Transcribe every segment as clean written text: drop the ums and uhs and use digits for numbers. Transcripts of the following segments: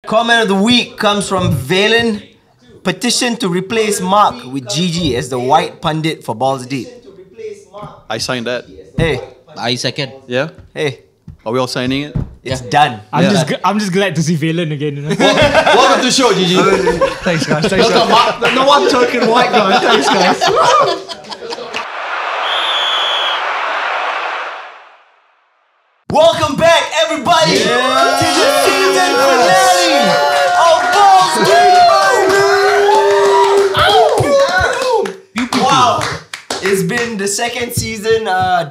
Comment of the week comes from Valen. Petition to replace Mark with Gigi as the white pundit for Balls Deep. I signed that. Hey, I second. Yeah? hey, Are we all signing it? it's done. I'm just glad to see Valen again. You know? Welcome to the show, Gigi. Thanks, guys. Thanks, guys. No one talking white guy. Thanks, guys. Welcome back, everybody, to the season finale of Balls Deep. Wow, it's been the second season,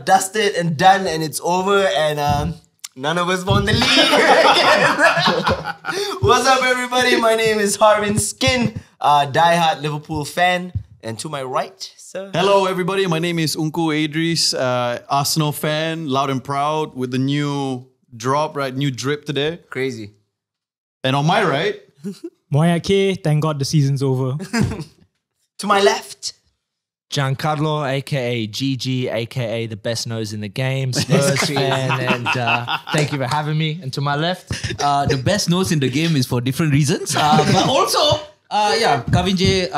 dusted and done, and it's over, and none of us won the league. What's up, everybody? My name is Harvinth Skin, diehard Liverpool fan, and to my right, sir. Hello, everybody. My name is Unku Idris, Arsenal fan, loud and proud, with the new drop, right? New drip today. Crazy. And on my right, Moya K, thank God the season's over. To my left. Giancarlo, aka GG, aka the best nose in the game, Spurs fan, and thank you for having me. And to my left, the best nose in the game is for different reasons, but also, Kavin J,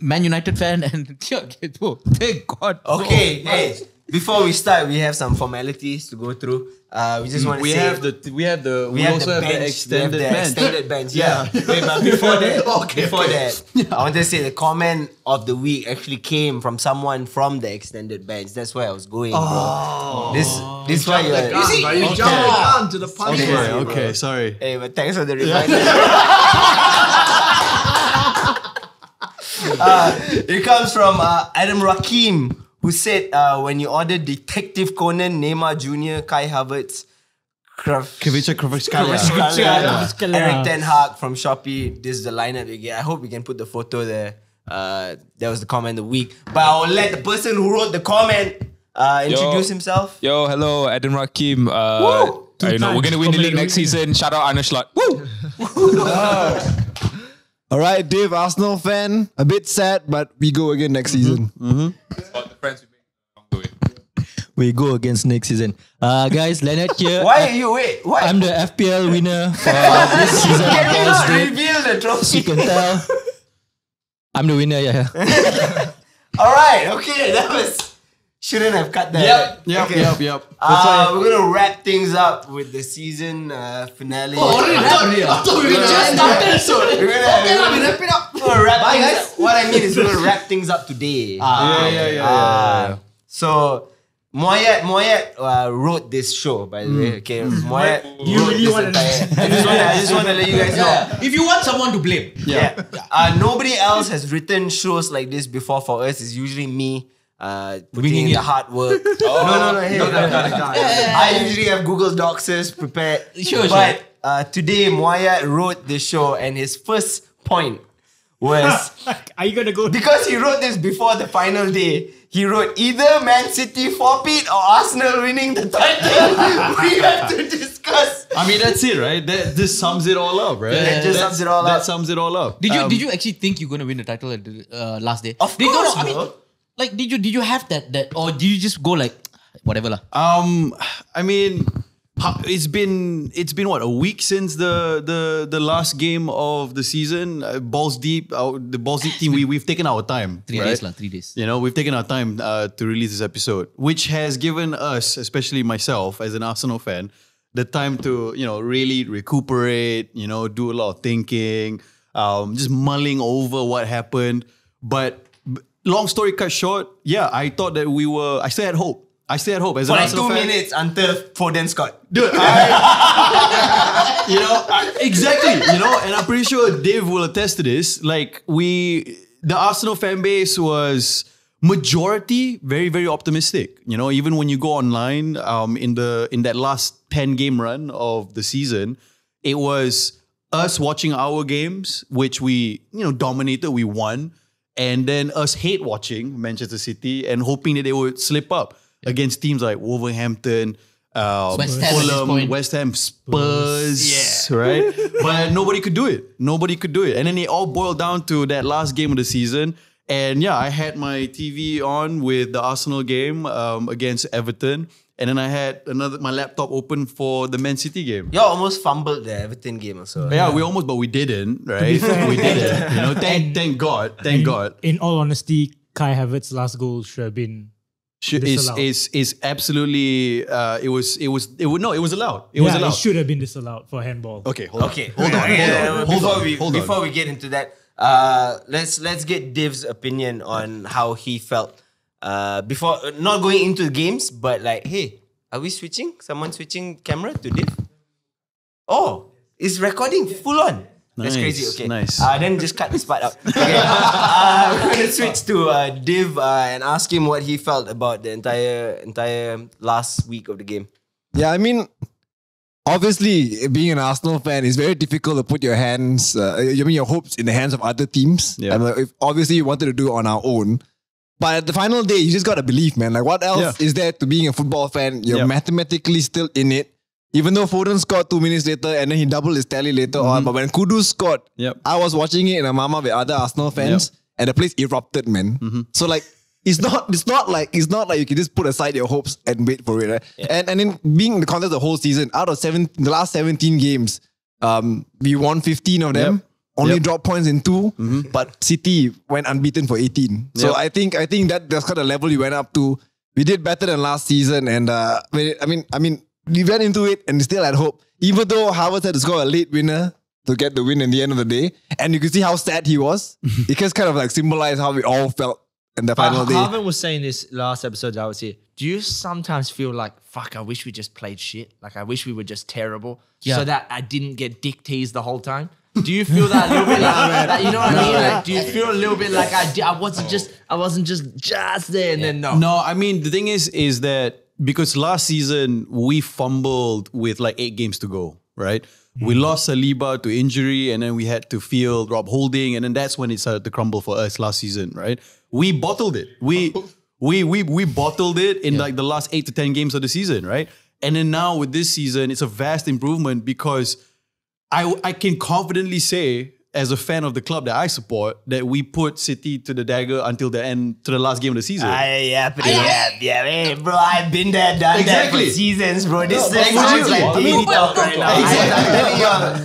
Man United fan, and thank God. Okay, hey, before we start, we have some formalities to go through. We just want to say we also have the extended bench. Extended bench, yeah. Wait, but before that, I want to say the comment of the week actually came from someone from the extended bench. That's where I was going, bro. This is why you see, you jumped the gun to the punch. Okay, sorry. Hey, but thanks for the reminder. It comes from Adam Rakim, who said when you order Detective Conan, Neymar Jr., Kai Havertz, Kvaratskhelia. Eric Ten Hag from Shopee, this is the lineup you get. I hope we can put the photo there. That was the comment of the week. But I will let the person who wrote the comment introduce himself. Yo, hello, Adam Rakim. We're gonna win the league next season. Shout out Arne Slot. Woo! All right, Dave, Arsenal fan. A bit sad, but we go again next season. It's about the friends we make along the way. We go against next season. Guys, Leonard here. Why? I'm the FPL winner for this season. Can we not reveal the You trophy? can tell. I'm the winner, yeah. Alright, okay, that was... Shouldn't have cut that. Yep. We're gonna wrap things up with the season finale. I thought we were just started. We're gonna wrap it up. wrap things up. What I mean is we're gonna wrap things up today. So Moyet wrote this show, by the way. Okay, Moyet. You really want to? I just want to let you guys know. If you want someone to blame. Yeah. Nobody else has written shows like this before for us. It's usually me. Putting in the hard work. No. Hey, I usually have Google Docs prepared. But today, Moya wrote this show, and his first point was Are you gonna go? because he wrote this before the final day. He wrote either Man City forfeit or Arsenal winning the title. We have to discuss. I mean, that's it, right? This sums it all up, right? That just sums it all up. That sums it all up. Did you actually think you're gonna win the title at the last day? Of course, I mean, bro. like, did you have that, or did you just go like whatever lah? I mean, it's been what, a week since the last game of the season. Balls Deep, the Balls Deep team. We've taken our time. 3 days lah, 3 days. You know, we've taken our time to release this episode, which has given us, especially myself as an Arsenal fan, the time to really recuperate. Do a lot of thinking, just mulling over what happened, but. Long story cut short, yeah, I thought that I still had hope. As an For like Arsenal 2 fan. minutes until Foden scored. Dude, exactly, and I'm pretty sure Dave will attest to this. Like the Arsenal fan base was majority very, very optimistic. Even when you go online, in that last 10-game run of the season, it was us watching our games, which we, dominated, we won. And then us hate watching Manchester City and hoping that they would slip up against teams like Wolverhampton, West Ham at this Fulham, point. West Ham, Spurs, right? But nobody could do it. And then it all boiled down to that last game of the season. And yeah, I had my TV on with the Arsenal game against Everton. And then I had my laptop open for the Man City game. You almost fumbled the Everton game also. Yeah, but we didn't, right? We didn't. You know, thank God. Thank God. In all honesty, Kai Havertz's last goal should have been disallowed. Is absolutely it was allowed. It was allowed. It should have been disallowed for handball. Okay, hold on. Before we get into that, let's get Div's opinion on how he felt. Before not going into the games, but like, hey, are we switching? Someone switching camera to Div? Oh, it's recording full on. That's crazy. Okay, nice. Then just cut this part out. Okay, we're gonna switch to Div and ask him what he felt about the entire last week of the game. Yeah, I mean, obviously, being an Arsenal fan is very difficult to put your your hopes in the hands of other teams. Yeah. And if obviously you wanted to do it on our own. But at the final day, you just gotta believe, man. Like, what else is there to being a football fan? You're mathematically still in it. Even though Foden scored 2 minutes later and then he doubled his tally later on. But when Kudus scored, I was watching it in a mama with other Arsenal fans and the place erupted, man. So like, it's not like you can just put aside your hopes and wait for it. Right? And then being in the context of the whole season, out of the last 17 games, we won 15 of them. Only dropped points in 2, but City went unbeaten for 18. So I think that's kind of level we went up to. We did better than last season, and I mean, we went into it and still had hope. Even though Havertz had to score a late winner to get the win in the end of the day, and you could see how sad he was. It just kind of like symbolized how we all felt in the final day. Harvin was saying this last episode. I would say, do you sometimes feel like, fuck, I wish we just played shit. Like I wish we were just terrible, so that I didn't get dick teased the whole time. Do you feel that a little bit like, you know what I mean? Like, do you feel a little bit like I wasn't just there and then no? No, I mean, the thing is that because last season we fumbled with like 8 games to go, right? We lost Saliba to injury and then we had to field Rob Holding and then that's when it started to crumble for us last season, right? We bottled it. We bottled it in like the last 8 to 10 games of the season, right? And then now with this season, it's a vast improvement because I can confidently say, as a fan of the club that I support, that we put City to the dagger until the end, to the last game of the season. Hey, bro, I've been there, done that for seasons, bro. This is sounds like daily talk right now.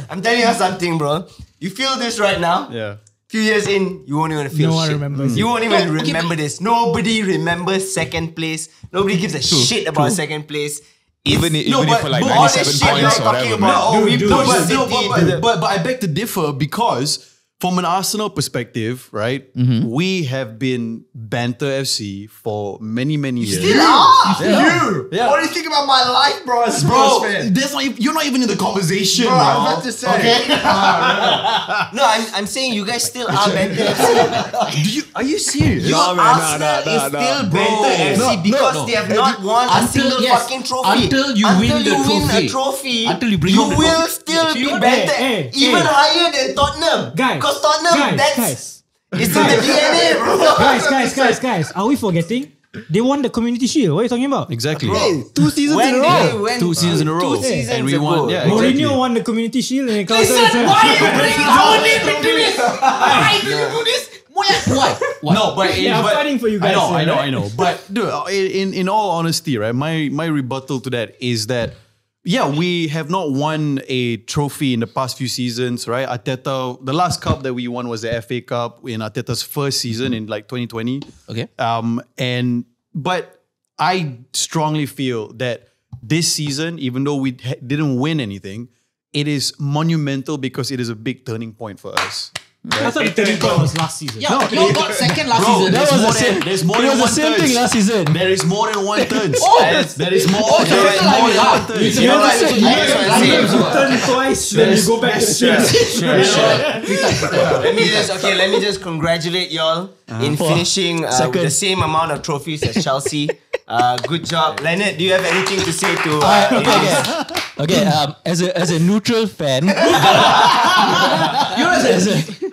I'm telling you something, bro. You feel this right now? Yeah. Few years in, you won't even feel No one shit. remembers. You won't even remember this. Nobody remembers second place. Nobody gives a shit about second place. Even if for like all this 97 shit you're points or talking whatever. about, man. we put City But I beg to differ because from an Arsenal perspective, right, we have been banter FC for many years. You. Yeah. What do you think about my life, bro? As a Bro, Spurs fan? you're not even in the conversation, Bro, bro. I'm about to say. Okay. No, I'm saying you guys still are banter FC. Are you serious? Your Arsenal is still banter FC because they have not won a single fucking trophy. Until you win the trophy. Until you bring you home the will trophy. still be Hey, banter hey, even hey. higher than Tottenham. Guys, Because Tottenham, guys. it's in the DNA, bro. Guys, are we forgetting? They won the Community Shield. What are you talking about? Exactly. Hey, 2 seasons When in a row. they went 2 seasons in a row. 2 seasons And we ago. won. Yeah, exactly. Mourinho won the Community Shield and Listen, why are you bringing our name into this? Why do you do this? Why? No, but I'm fighting for you guys. I know. But dude, in all honesty, right, my rebuttal to that is that we have not won a trophy in the past few seasons, right? Arteta, the last cup that we won was the FA Cup in Arteta's first season in like 2020. Okay. But I strongly feel that this season, even though we didn't win anything, it is monumental because it is a big turning point for us. I thought the turning point was last season. Yeah, you got second last Bro, season. there's more than one turns. last season. There is more than one turns. There is more than one turns. You know what I'm saying? You turn twice, then you go back to the Sure. Let me just congratulate y'all in finishing with the same amount of trophies as Chelsea. Good job. Leonard, do you have anything to say to Okay, as a neutral fan,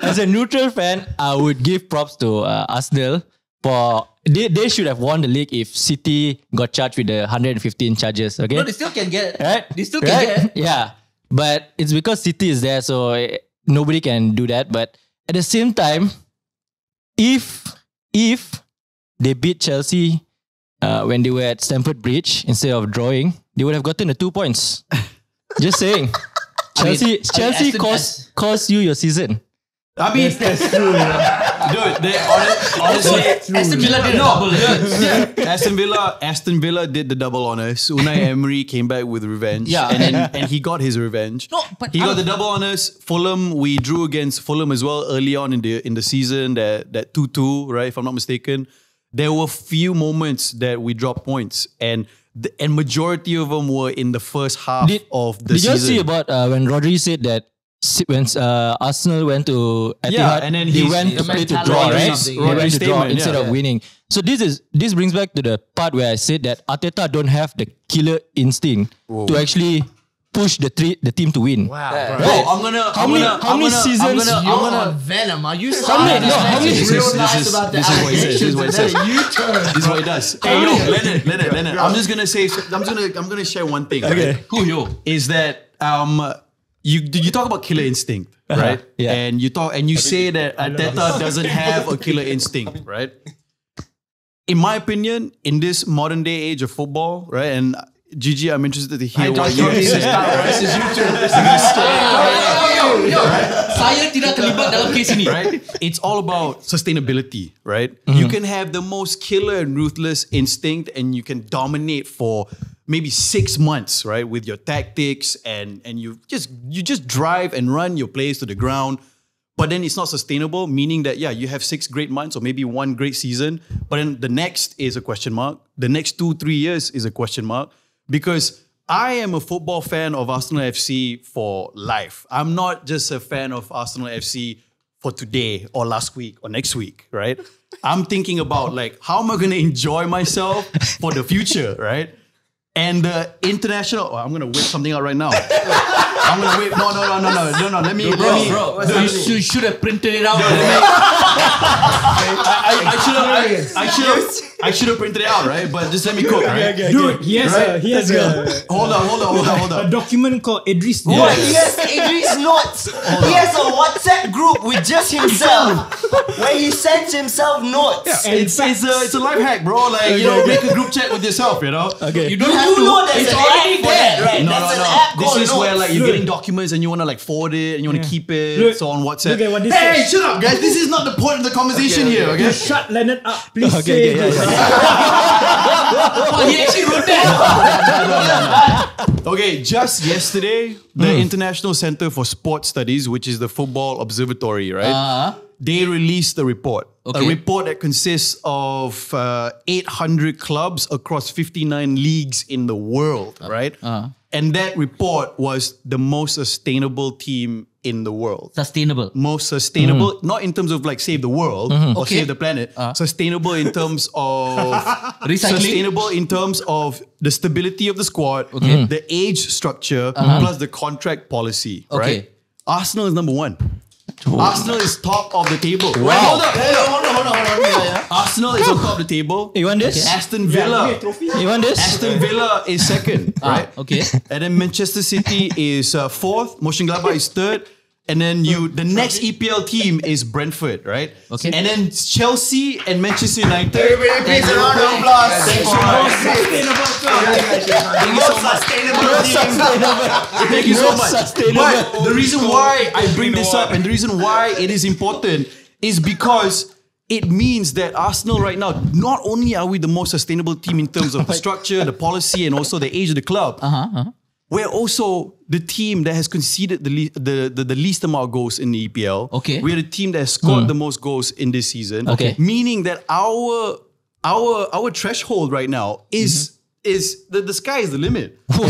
as a neutral fan, I would give props to Arsenal for they should have won the league if City got charged with the 115 charges. Okay, No, they still can get. right? They still can get. Yeah, but it's because City is there, so nobody can do that. But at the same time, if if they beat Chelsea when they were at Stamford Bridge instead of drawing, they would have gotten the 2 points. Just saying. Chelsea cost you your season. I mean, that's true. Dude, honestly, Aston Villa did a double. Aston Villa did the double on us. Unai Emery came back with revenge. Yeah. And he got his revenge. No, but he got the double on us. Fulham, we drew against Fulham as well early on in the season. That 2-2, right? If I'm not mistaken. There were few moments that we dropped points, and majority of them were in the first half of the season. Did you see about when Rodri said that when Arsenal went to Etihad, and then they went to play to draw, right? They went to draw instead of winning. So this brings back to the part where I said that Arteta don't have the killer instinct to actually push the team to win. Wow. Bro, how many seasons? You're on Venom. Are you How many This is what he says. This is what he says. This is what he does. Hey, yo, Leonard. I'm gonna share one thing. Okay. Who yo? Is that you talk about killer instinct, right? Yeah. And you say that Arteta doesn't have a killer instinct, right? In my opinion, in this modern day age of football, right? And Gigi, I'm interested to hear what you have to say. This is YouTube. Saya tidak terlibat dalam case ini. Right? It's all about sustainability, right? You can have the most killer and ruthless instinct and you can dominate for maybe 6 months, right? With your tactics and you just drive and run your players to the ground. But then it's not sustainable, meaning that, yeah, you have 6 great months or maybe 1 great season, but then the next is a question mark. The next 2-3 years is a question mark. Because I am a football fan of Arsenal FC for life. I'm not just a fan of Arsenal FC for today or last week or next week, right? I'm thinking about like, how am I going to enjoy myself for the future, right? And the international, I'm going to whip something out right now. I'm going to whip, no, let me. You should have printed it out. I should have printed it out, right? But just let me cook, right? Dude, he has Hold on. a document called Idris. What? He has Idris notes. He has a WhatsApp group with just himself where he sends himself notes. It's a life hack, bro. Like, make a group chat with yourself, you know? Okay. You don't have to. know there's It's an already app for that, there. right? No. That's an app This called is where notes. like you're getting documents and you want to like forward it and you want to keep it. So on WhatsApp. Look at what this Hey, says. shut up, guys. This is not the point of the conversation here, okay? Shut Leonard up, please. Okay, say this. Oh, he actually wrote that. Okay, just yesterday, the International Center for Sports Studies, which is the Football Observatory, right? They released a report. Okay. A report that consists of 800 clubs across 59 leagues in the world, right? And that report was the most sustainable team in the world. Sustainable. Most sustainable, not in terms of like save the world or Okay. save the planet. Sustainable in terms of Recycling. sustainable in terms of the stability of the squad, the age structure, plus the contract policy. Okay. Right? Arsenal is number 1. Arsenal is top of the table. Wow. Hold on. Arsenal is on top of the table. You want this? Aston Villa. You want this? Aston Villa is second, right? Okay. And then Manchester City is fourth. Mönchengladbach is third. And then the next EPL team is Brentford, right? Okay. And then Chelsea and Manchester United. Everybody please a round of applause. Thanks so much. Thank you so much. But the reason why I bring this up and the reason why it is important is because it means that Arsenal right now, not only are we the most sustainable team in terms of the structure, the policy, and also the age of the club, we're also the team that has conceded the least amount of goals in the EPL. Okay. We're the team that has scored the most goals in this season. Okay. Meaning that our threshold right now is the sky is the limit. You know?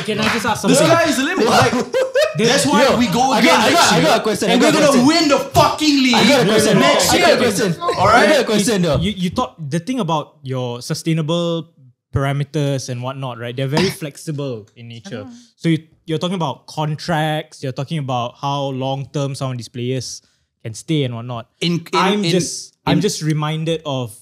Can I just ask The something? sky is the limit. Like, that's why we go again next I year. got a question. And we're gonna win the fucking league I got a question. next I year. got a question. All right? I got a question though. You thought the thing about your sustainable parameters and whatnot, right? They're very flexible in nature. So you're talking about contracts. You're talking about how long term some of these players can stay and whatnot. I'm just reminded of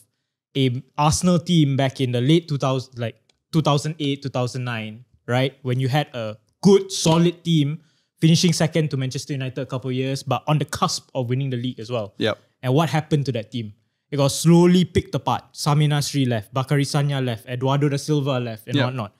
a Arsenal team back in the late 2000s, like 2008, 2009, right? When you had a good, solid team finishing second to Manchester United a couple of years, but on the cusp of winning the league as well. Yep. And what happened to that team? It got slowly picked apart. Sami Nasri left, Bakary Sagna left, Eduardo da Silva left, and whatnot.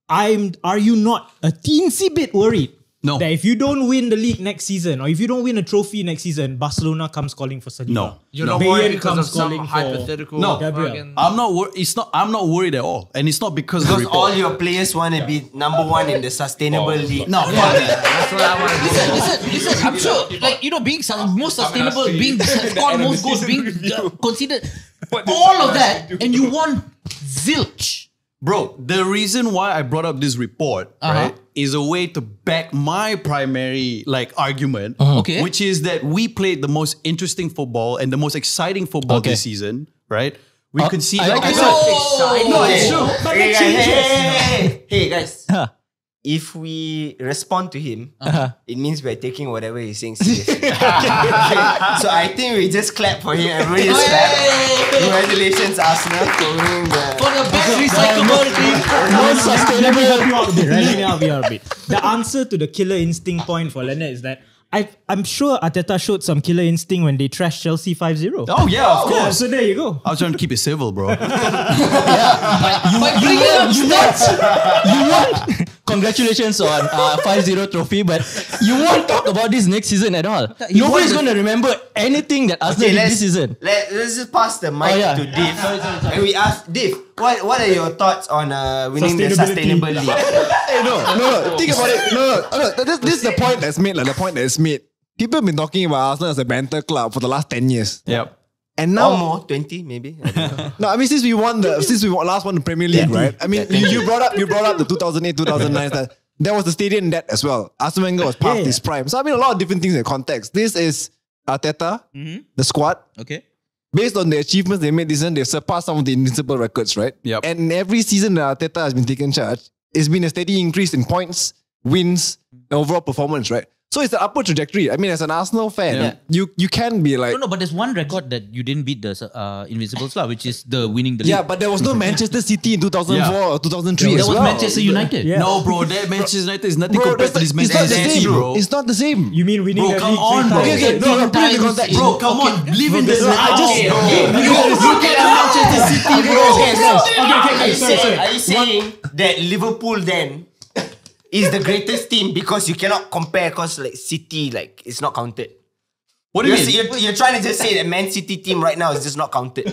Are you not a teensy bit worried that if you don't win the league next season, or if you don't win a trophy next season, Barcelona comes calling for Saliba? No. You're not Bayern worried because of comes some calling for hypothetical. No. Gabriel. I'm not worried. I'm not worried at all, and it's not because of the Because all report. your players want to be number one in the sustainable league. No, That's what I want to do. Listen, I'm sure, like, you know, being most sustainable, being scored most goals, being considered all of that, and you want zilch. Bro, the reason why I brought up this report, right, is a way to back my primary argument, Okay. which is that we played the most interesting football and the most exciting football this season, right? We could see I like said, no, it's true. But Hey that guys, changes. hey guys. Huh. If we respond to him, it means we're taking whatever he's saying seriously. So I think we just clap for him. Everybody just clap. Congratulations, Arsenal, for winning For the best recyclable thing. Let me help you out a bit, right? Let me help you out a bit. The answer to the killer instinct point for Leonard is that I'm sure Arteta showed some killer instinct when they trashed Chelsea 5-0. Oh yeah, of Yeah, course. so there you go. I was trying to keep it civil, bro. By bringing up stats. Congratulations on 5-0 trophy, but you won't talk about this next season at all. Nobody's going to remember anything that Arsenal did this season. Let's just pass the mic to Dave. And we ask Dave, what are your thoughts on winning the sustainable league? Hey, no. Think about it. No. This is the point that's made. Like the point that's made. People have been talking about Arsenal as a banter club for the last 10 years. Yep. And Or now, more, 20 maybe. I don't know. no, I mean since we last won the Premier League, right? I mean you brought up the 2008-2009 that there was the stadium debt as well. Arsene Wenger was part of this prime. So I mean a lot of different things in context. This is Arteta, the squad. Okay. Based on the achievements they made this season, they've surpassed some of the invincible records, right? Yep. And every season that Arteta has been taken charge, it's been a steady increase in points, wins, and overall performance, right? So it's an upward trajectory. I mean, as an Arsenal fan, you can be like... No, but there's one record that you didn't beat the Invincibles, which is the winning the league. Yeah, but there was no Manchester City in 2004 or 2003 That as was well. Manchester United. Yeah. No, bro, that Manchester United is nothing Bro, compared to this it's not Manchester the City, same, bro. It's not the same. You mean winning Bro, the come league on, 3 bro. times? Okay, no, put it in the context. Bro, come on, live in this. I just... Look at Manchester City, bro. Are you saying that Liverpool then is the greatest team because you cannot compare because like City it's not counted? What do you mean? You're trying to just say that Man City team right now is just not counted.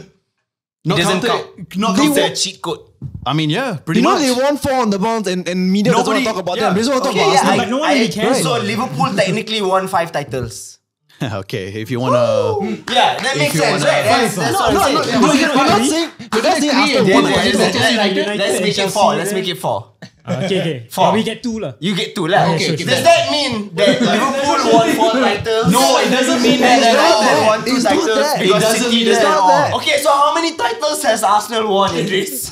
Not It doesn't counted. count. Not It's counted. a cheat code. I mean, yeah, pretty You know much. they won 4 on the bounce and media doesn't want to talk about them. They just want to talk about Arsenal. but no one really cares. So Liverpool technically won 5 titles. Okay, if you wanna... Yeah, that makes you sense, wanna- right? That's what I'm saying. We're not saying Arsenal Yeah, won yeah, Manchester let's make it 4. Let's make it 4. Okay. Four. We get 2 lah. You get 2 lah. Okay, okay. Does that mean that Liverpool won 4 titles? No, it doesn't mean that. United won 2 It's not titles that. because It doesn't City mean doesn't that. won. Okay, so how many titles has Arsenal won, Idris?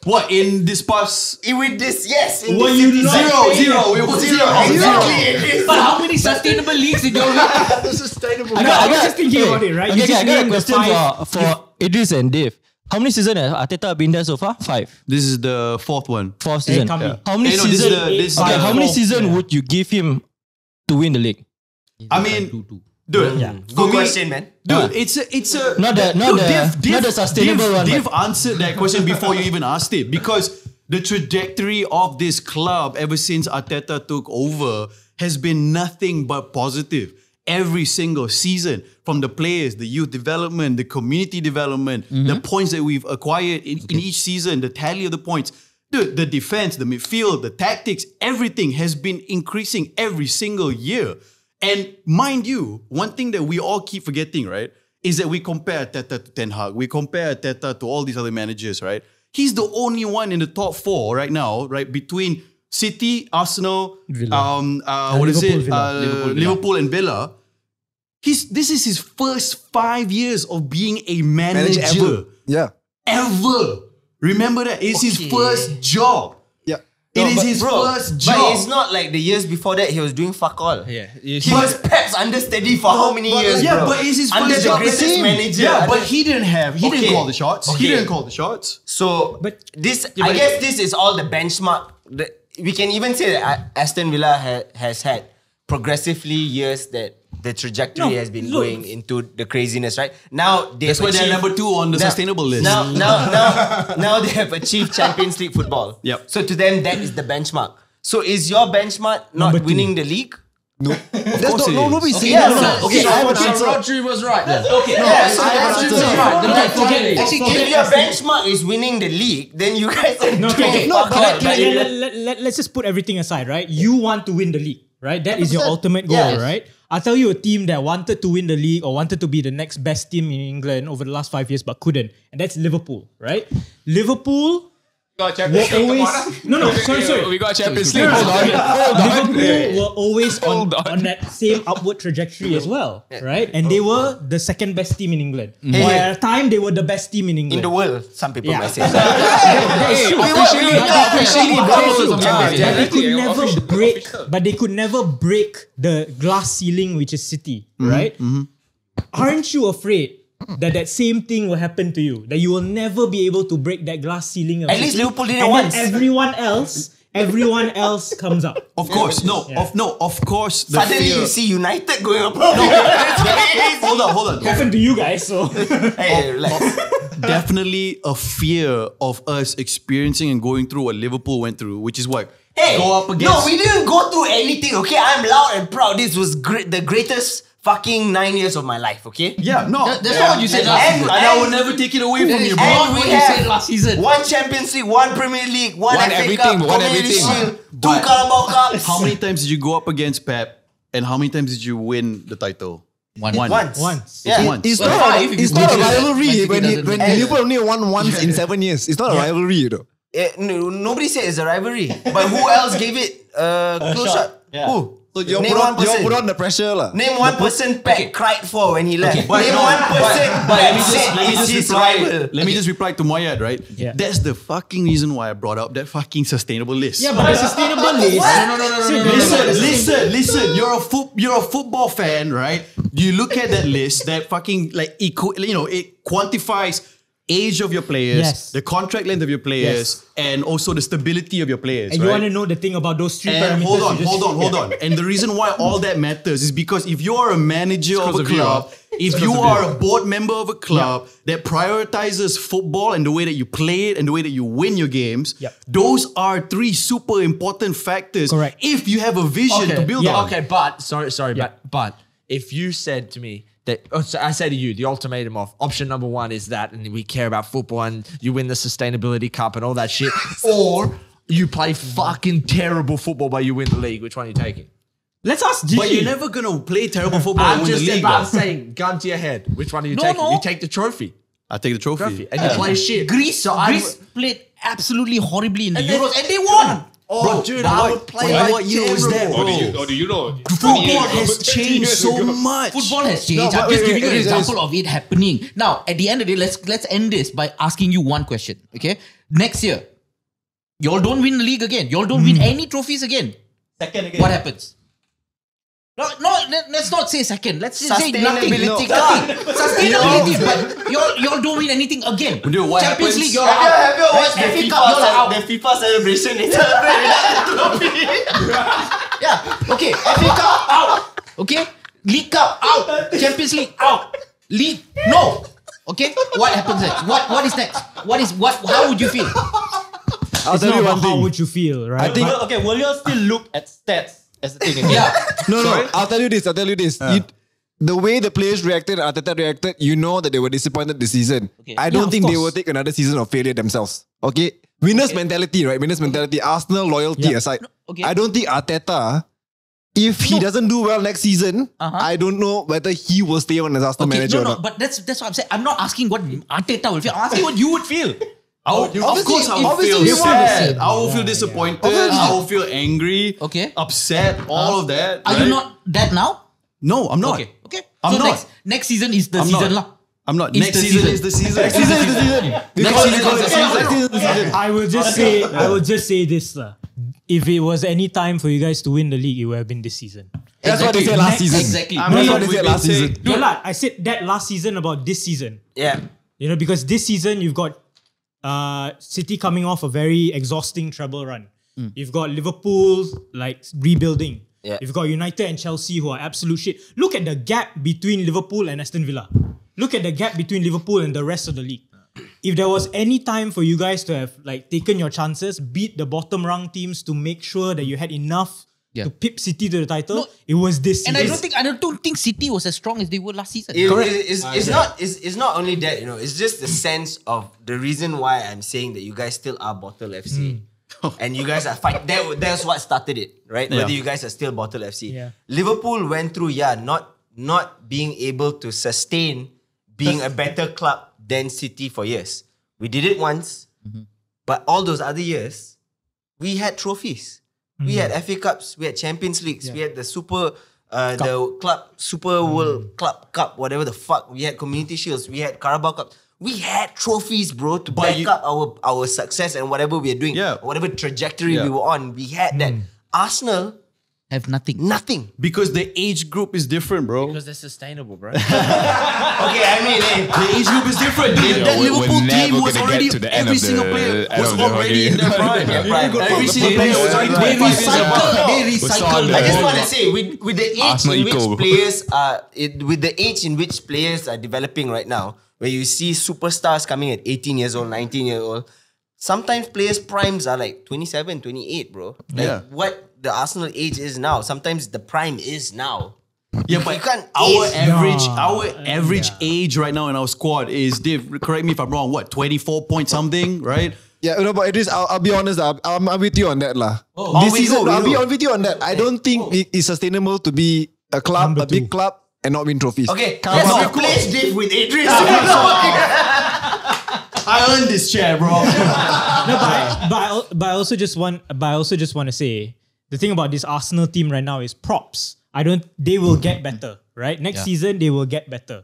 What, in this past... With this, yes. In Were this you City not side. Zero, zero. We won zero. Exactly, Idris. But how many sustainable leagues did you win? I was just thinking about it, right? You Okay, just I got a named the question 5. for Idris and Dave. How many seasons has Arteta been there so far? 5. This is the 4th one. 4th season. come in. How many Hey, no, this is seasons? the- this is Okay, the how many fourth. seasons would you give him to win the league? I mean, dude, for Good me, question, man. dude, it's a Not the- not the- not the sustainable one, Dave but- answered that question before you even asked it because the trajectory of this club ever since Arteta took over has been nothing but positive. Every single season, from the players, the youth development, the community development, the points that we've acquired in each season, the tally of the points, the defense, the midfield, the tactics, everything has been increasing every single year. And mind you, one thing that we all keep forgetting, right, is that we compare Arteta to Ten Hag. We compare Arteta to all these other managers, right? He's the only one in the top 4 right now, right, between City, Arsenal, Liverpool and Villa. This is his first 5 years of being a manager. ever. Yeah. Ever. Remember that? It's his first job. Yeah. It is his first job. But it's not like the years before that he was doing fuck all. Yeah. He was Pep's understudy for how many years, yeah, bro? but it's his Under first the job. greatest manager. Yeah, but he didn't Okay. call the shots. He Okay. didn't call the shots. So, But- I guess this is all the benchmark. We can even say that Aston Villa has had progressively years that the trajectory has been going into the craziness, right? Now That's why they're number 2 on the sustainable list. Now they have achieved Champions League football. Yep. So to them, that is the benchmark. So is your benchmark not Number 2. winning the league? No. Nobody's saying yeah, that. Okay, I have an answer. Rodri was right. Okay. So I have an that's answer. Right. The man Forget it. actually, if your benchmark is winning the league, then you guys are No, doing okay. fuck all. Let's just put everything aside, right? You want to win the league, right? That is your ultimate goal, Yes. right? I'll tell you a team that wanted to win the league or wanted to be the next best team in England over the last 5 years but couldn't. And that's Liverpool, right? Liverpool Got were Champions League always... tomorrow. Sorry. We got Champions League. Liverpool were always Hold on. on that same upward trajectory as well, right? And they were the second best team in England. Hey. Or at a time, they were the best team in England. In the world, some people Yeah. might say. But they could never break the glass ceiling, which is City, right? Aren't you afraid that same thing will happen to you? That you will never be able to break that glass ceiling of At least City, Liverpool did it and once. then everyone else comes up. Of course, of course. The Suddenly fear. you see United going up. Hold on. Happened to you guys, so Hey, relax. Definitely a fear of us experiencing and going through what Liverpool went through, which is what Hey, go up against. no, we didn't go through anything, okay? I'm loud and proud. This was the greatest fucking 9 years of my life, okay? Yeah, no. That's not what you said last And- season. And I will never take it away from you, bro. And what we you have said last season. One Champions League, one Premier League, one Won FA everything, Cup, won Community everything. Shield, 2 But Carabao Cups. How many times did you go up against Pep, and how many times did you win the title? Once. once. Yeah. Once. It's Well, not, five if it's you not a consider that rivalry Man City when doesn't- Liverpool only won once in 7 years. It's not a rivalry, you know. Nobody said it's a rivalry. But who else gave it a close shot? Yeah. Who? So you're Name put, one on, you're person. put on the pressure, lah. Name one person Pep cried for when he left. But Name no, one person but that let me said it's his just reply. rival. Let me just reply to Moyad, right? Yeah. That's the fucking reason why I brought up that fucking sustainable list. Yeah, but the sustainable list. Listen. You're a football fan, right? You look at that list that fucking it quantifies age of your players, Yes. the contract length of your players, and also the stability of your players. And right? you want to know the thing about those 3 And parameters? hold on. And the reason why all that matters is because if you're a manager of a club, if you are a board member of a club that prioritizes football and the way that you play it and the way that you win your games, those are 3 super important factors. Correct. If you have a vision to build on. Okay, but sorry, but if you said to me that, so I say to you, the ultimatum of option number 1 is that, and we care about football and you win the sustainability cup and all that shit, or you play fucking terrible football but you win the league, which one are you taking? Let's ask Gigi. But you're never gonna play terrible football and I'm win the just league. about though. saying, gun to your head, which one are you No, taking? no. You take the trophy. I take the trophy. And you play shit. Greece I played absolutely horribly in the Euros and they won. Oh, dude, I would play like what year was that, terrible. bro? Do you know? Football has changed so much. Football has changed. I'm just giving you an example of it happening. Now, at the end of the day, let's end this by asking you one question. Okay, next year, y'all don't win the league again. Y'all don't win any trophies again. Second again. What happens? No, let's not say second. Let's just say nothing. Sustainability Nothing. Sustainability, but y'all don't win anything again. Dude, what Champions happens- League, you're out. Have you watched FA the Cup, you're out. FIFA celebration? They celebrate without the trophy. Yeah. Okay. FA Cup out. Okay. League Cup out. Champions League out. League no. Okay. What happens next? What is next? How would you feel? I'll It's tell not you about one how thing. would you feel, right? Will you still look at stats as the thing again? Yeah. No. I'll tell you this. The way the players reacted, Arteta reacted, you know that they were disappointed this season. Okay. I don't of think they course. will take another season of failure themselves. Okay? Winners mentality, right? Winners mentality. Arsenal loyalty aside. Okay. I don't think Arteta, if he doesn't do well next season, I don't know whether he will stay on as Arsenal manager or not. But that's what I'm saying. I'm not asking what Arteta will feel. I'm asking what you would feel. Of course, I will obviously feel you want the sad. same. I will feel disappointed. I will feel angry. Okay. Upset. All of that. Are right? you not that now? No, I'm not. Okay. I'm so not. next season is the I'm season not. lah. I'm not. It's Next the season season. is the season. Next season is the season. Next season is the season. I will just say this. If it was any time for you guys to win the league, it would have been this season. That's what they said last season. Exactly. That's what they said last season. Yeah, lah, I said that last season about this season. Yeah. You know, because this season you've got City coming off a very exhausting treble run. You've got Liverpool like rebuilding. Yeah. You've got United and Chelsea who are absolute shit. Look at the gap between Liverpool and Aston Villa. Look at the gap between Liverpool and the rest of the league. If there was any time for you guys to have like taken your chances, beat the bottom rung teams to make sure that you had enough to pip City to the title, it was this season. And I don't think City was as strong as they were last season. It's not only that, it's just the sense of the reason why I'm saying that you guys still are Bottle FC. And you guys are fighting. That's what started it, right? Whether you guys are still Bottle FC. Yeah. Liverpool went through, not being able to sustain being a better club than City for years. We did it once, but all those other years, we had trophies. We had FA Cups, we had Champions Leagues, we had the Super World Club Cup, whatever the fuck. We had Community Shields, we had Carabao Cup. We had trophies, bro, to back up our success and whatever we are doing, whatever trajectory we were on. We had that. Arsenal have nothing. Nothing. Because the age group is different, bro. Because they're sustainable, bro. Okay, I mean, the age group is different. That Liverpool team was already, every single player was already in their prime. Every single player was already 25 years above. They recycle. I just want to say, with the age in which players are, with the age in which players are developing right now, where you see superstars coming at 18 years old, 19 years old, sometimes players' primes are like 27, 28, bro. Like what the Arsenal age is now. Sometimes the prime is now. Yeah, but you can't our age. average age right now in our squad is, Dave, correct me if I'm wrong, what, 24 point something, right? Yeah, no, but it is. I'll be honest. I'm with you on that, lah. This season, I'll be on with you on that. I don't think it's sustainable to be a club, a big club, and not win trophies. Okay, let's replace Dave with Adrian. I earned this chair, bro. But I also just want to say, the thing about this Arsenal team right now is props. They will get better, right? Next season, they will get better.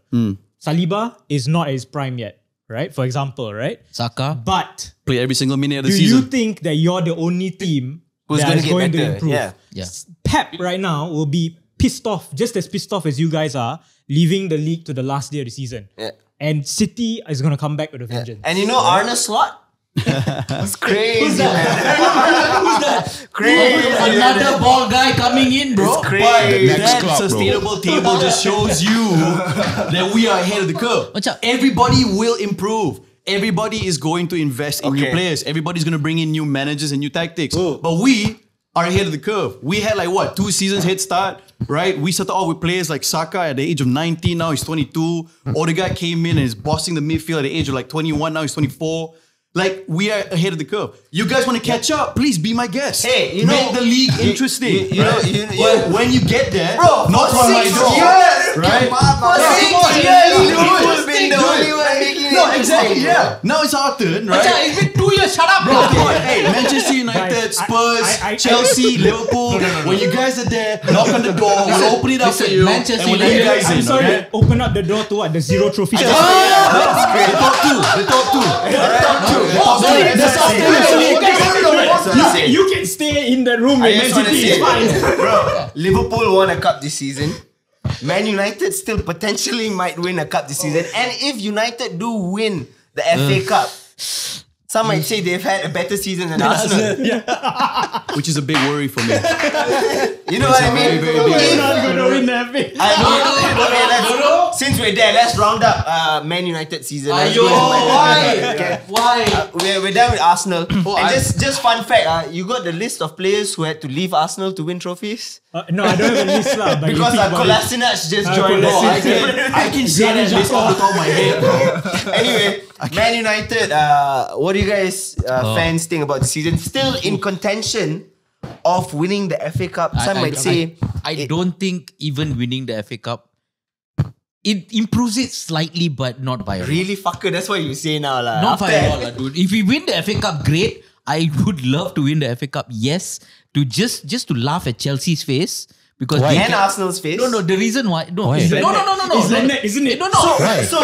Saliba is not at his prime yet, right? For example, right? Saka. But Play every single minute of the do season. you think that you're the only team who's that going is to get going better? to improve? Yeah. Pep right now will be pissed off, just as pissed off as you guys are, leaving the league to the last day of the season. Yeah. And City is going to come back with a vengeance. And you know Arne Slot? It's crazy. Who's that? Crazy. Another ball guy coming in, bro. It's crazy. That sustainable table just shows you that we are ahead of the curve. What's up? Everybody will improve. Everybody is going to invest in new players. Everybody's going to bring in new managers and new tactics. But we are ahead of the curve. We had 2 seasons head start, right? We started off with players like Saka at the age of 19, now he's 22. Odegaard came in and is bossing the midfield at the age of 21, now he's 24. We are ahead of the curve. You guys want to catch up? Please be my guest. Hey, make the league interesting. When you get there, bro, knock on my door. Right? For 6 years, Liverpool's been the only one making it. No, exactly, yeah. Now it's our turn, right? It's been 2 years, shut up, Bro, bro. hey, Manchester United, Spurs, Chelsea, Liverpool. When you guys are there, knock on the door. We'll open it up for you. Manchester and we'll let you guys in. I'm sorry, open up the door to what? The zero trophy. The top two. You can stay in the room with Man City. It's fine. Bro, Liverpool won a cup this season. Man United still potentially might win a cup this season. And if United do win the FA Cup, some might say they've had a better season than Arsenal. Which is a big worry for me. You know what I mean? Very, very big. We're not going to win the FA. Since we're there, let's round up Man United season. Why? We're done with Arsenal. Just fun fact, you got the list of players who had to leave Arsenal to win trophies? No, I don't have a list lah. Because Kolasinac just joined. I can see that list off the top of my head. Anyway, Man United, what do you guys fans think about the season? Still in contention of winning the FA Cup. Some might say... I don't think even winning the FA Cup, it improves it slightly, but not by a lot. Really, fucker? That's what you say now, lah. Not by a lot, lah, dude. If we win the FA Cup, great. I would love to win the FA Cup, yes. To just to laugh at Chelsea's face. Because and Arsenal's face? No, the reason why... No, Why? no. Isn't it? No. So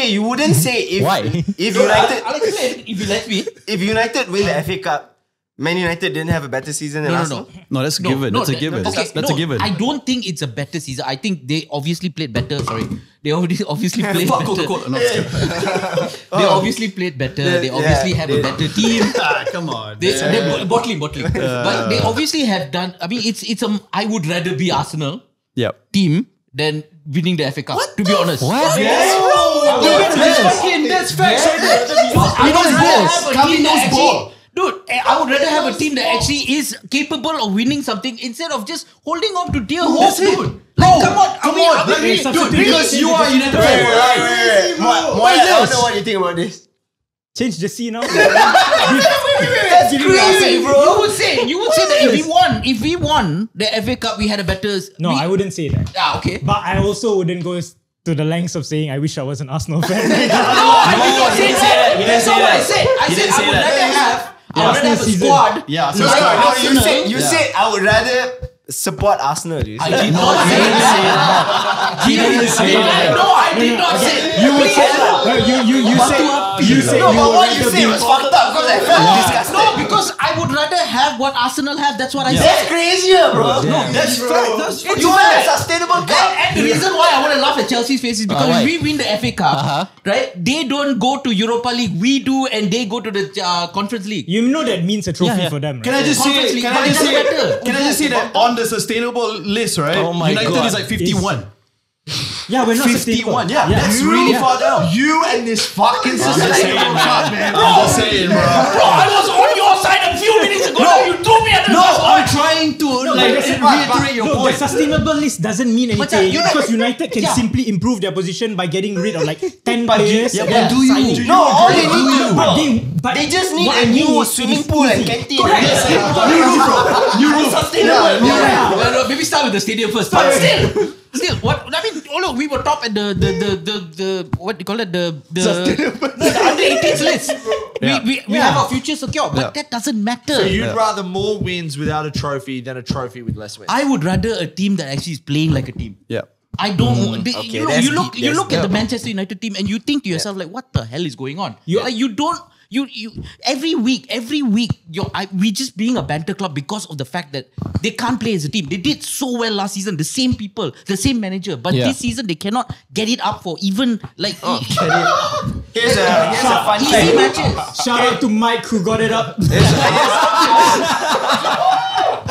you wouldn't say if Why? if United I'll explain if you let me. if United win the FA Cup, Man United didn't have a better season than Arsenal? No, that's a given. That's a given. Okay, That's a given. I don't think it's a better season. I think they obviously played better. Sorry, they obviously played better. Coca-Cola. No, They obviously played better. They obviously have a better team. come on. They're bottling. But they obviously have done. I mean, it's a. I would rather be Arsenal Yep. team than winning the FA Cup. To be honest. What? That's facts. I would rather have a team that actually. Dude, I would rather have a team that actually is capable of winning something instead of just holding on to dear hope, dude. Like, come on. Dude, Because you are United fan. Wait. I don't know what you think about this. Change the scene now. That's crazy, bro. You would say that if we won the FA Cup, we had a better. No, I wouldn't say that. Okay. But I also wouldn't go to the lengths of saying I wish I was an Arsenal fan. I didn't say that. That's not what I said. I said I would rather have a squad. Yeah, so You said I would rather support Arsenal. You I said. did not say that. He didn't say that. No, I did not say that. You would say you said No, you but would what you rather said be- was fucked up because I felt disgusted. No, because I would rather have what Arsenal have. That's what I That's said. crazier, bro. No, that's You want a sustainable cup? And the reason why I want to laugh at Chelsea's face is because if we win the FA Cup, right? They don't go to Europa League. We do, and they go to the Conference League. You know that means a trophy Yeah. for them, right? Can I just Conference say? League, Can but I it just doesn't say? matter. Can I just say that on the sustainable list, right? Oh my United God. is like 51. Yeah, we're not 51. sustainable. Yeah, that's really far down. You and this fucking I'm just saying, man. man. I'm just saying, bro. Bro, I was on your side a few minutes ago. Now you threw me under the bus. I'm trying to reiterate your No, the point. sustainable list doesn't mean But, anything you know- because United can Yeah. simply improve their position by getting rid of like 10 players. Yeah, and but do you? signing- No, all they need to But do, they just need what a I mean new is swimming it's pool and easy. canteen. Maybe start with the stadium first. But still, what I mean? Oh look, we were top at the what do you call it? The under 18s list. We have our future secure, but that doesn't matter. So you'd rather more wins without a trophy than a trophy with less wins? I would rather a team that actually is playing like a team. Yeah. I don't. that's You look deep, at the Manchester United team and you think to yourself like, what the hell is going on? You don't. You every week we just being a banter club because of the fact that they can't play as a team. They did so well last season, the same people, the same manager, but this season they cannot get it up for even like Here's a fun easy fact. matches. Shout out to Mike who got it up.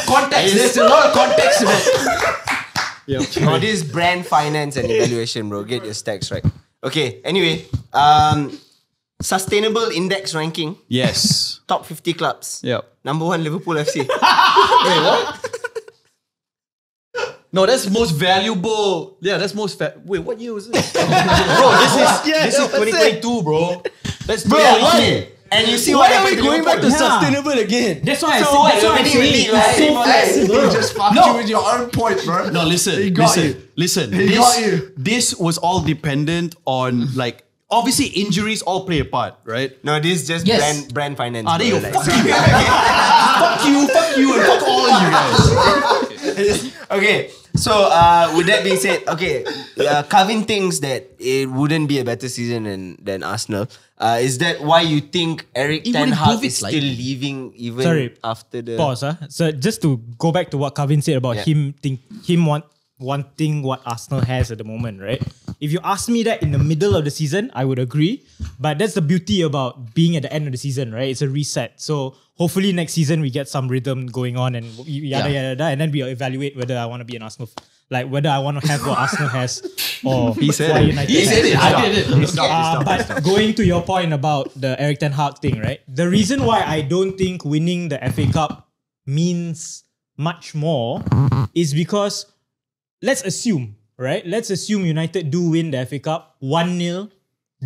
Context. There's a lot of context to that. Oh, this is brand finance and evaluation, bro. Get your stacks right. Okay, anyway. Sustainable index ranking. Yes. Top 50 clubs. Yep. Number 1, Liverpool FC. No, that's most valuable. Yeah, that's most. Wait, what year was this? Bro, this is 2022, bro. That's Bro, what? And you see what happened to Liverpool? sustainable again? That's why I said. what? That's why I'm Winning the saying league, it's right? so flexible. He just fucked you with your own point, bro. No, listen. Listen. got you. This was all dependent on like. Obviously, injuries all play a part, right? No, this is just Yes. brand finance. There you bro, go. like- Fuck you, and fuck all of you guys. Okay, so with that being said, okay, Calvin thinks that it wouldn't be a better season than Arsenal. Is that why you think Eric It Ten would Hag improve it is still slightly. leaving even Sorry. after the... Pause. So just to go back to what Kevin said about Yeah. him wanting what Arsenal has at the moment, right? If you ask me that in the middle of the season, I would agree. But that's the beauty about being at the end of the season, right? It's a reset. So hopefully next season we get some rhythm going on and yada yada, and then we evaluate whether I want to be an Arsenal, like whether I want to have what Arsenal has or He said what it. United He has. said it. I did it. But going to your point about the Eric Ten Hag thing, right? The reason why I don't think winning the FA Cup means much more is because let's assume United do win the FA Cup 1-0,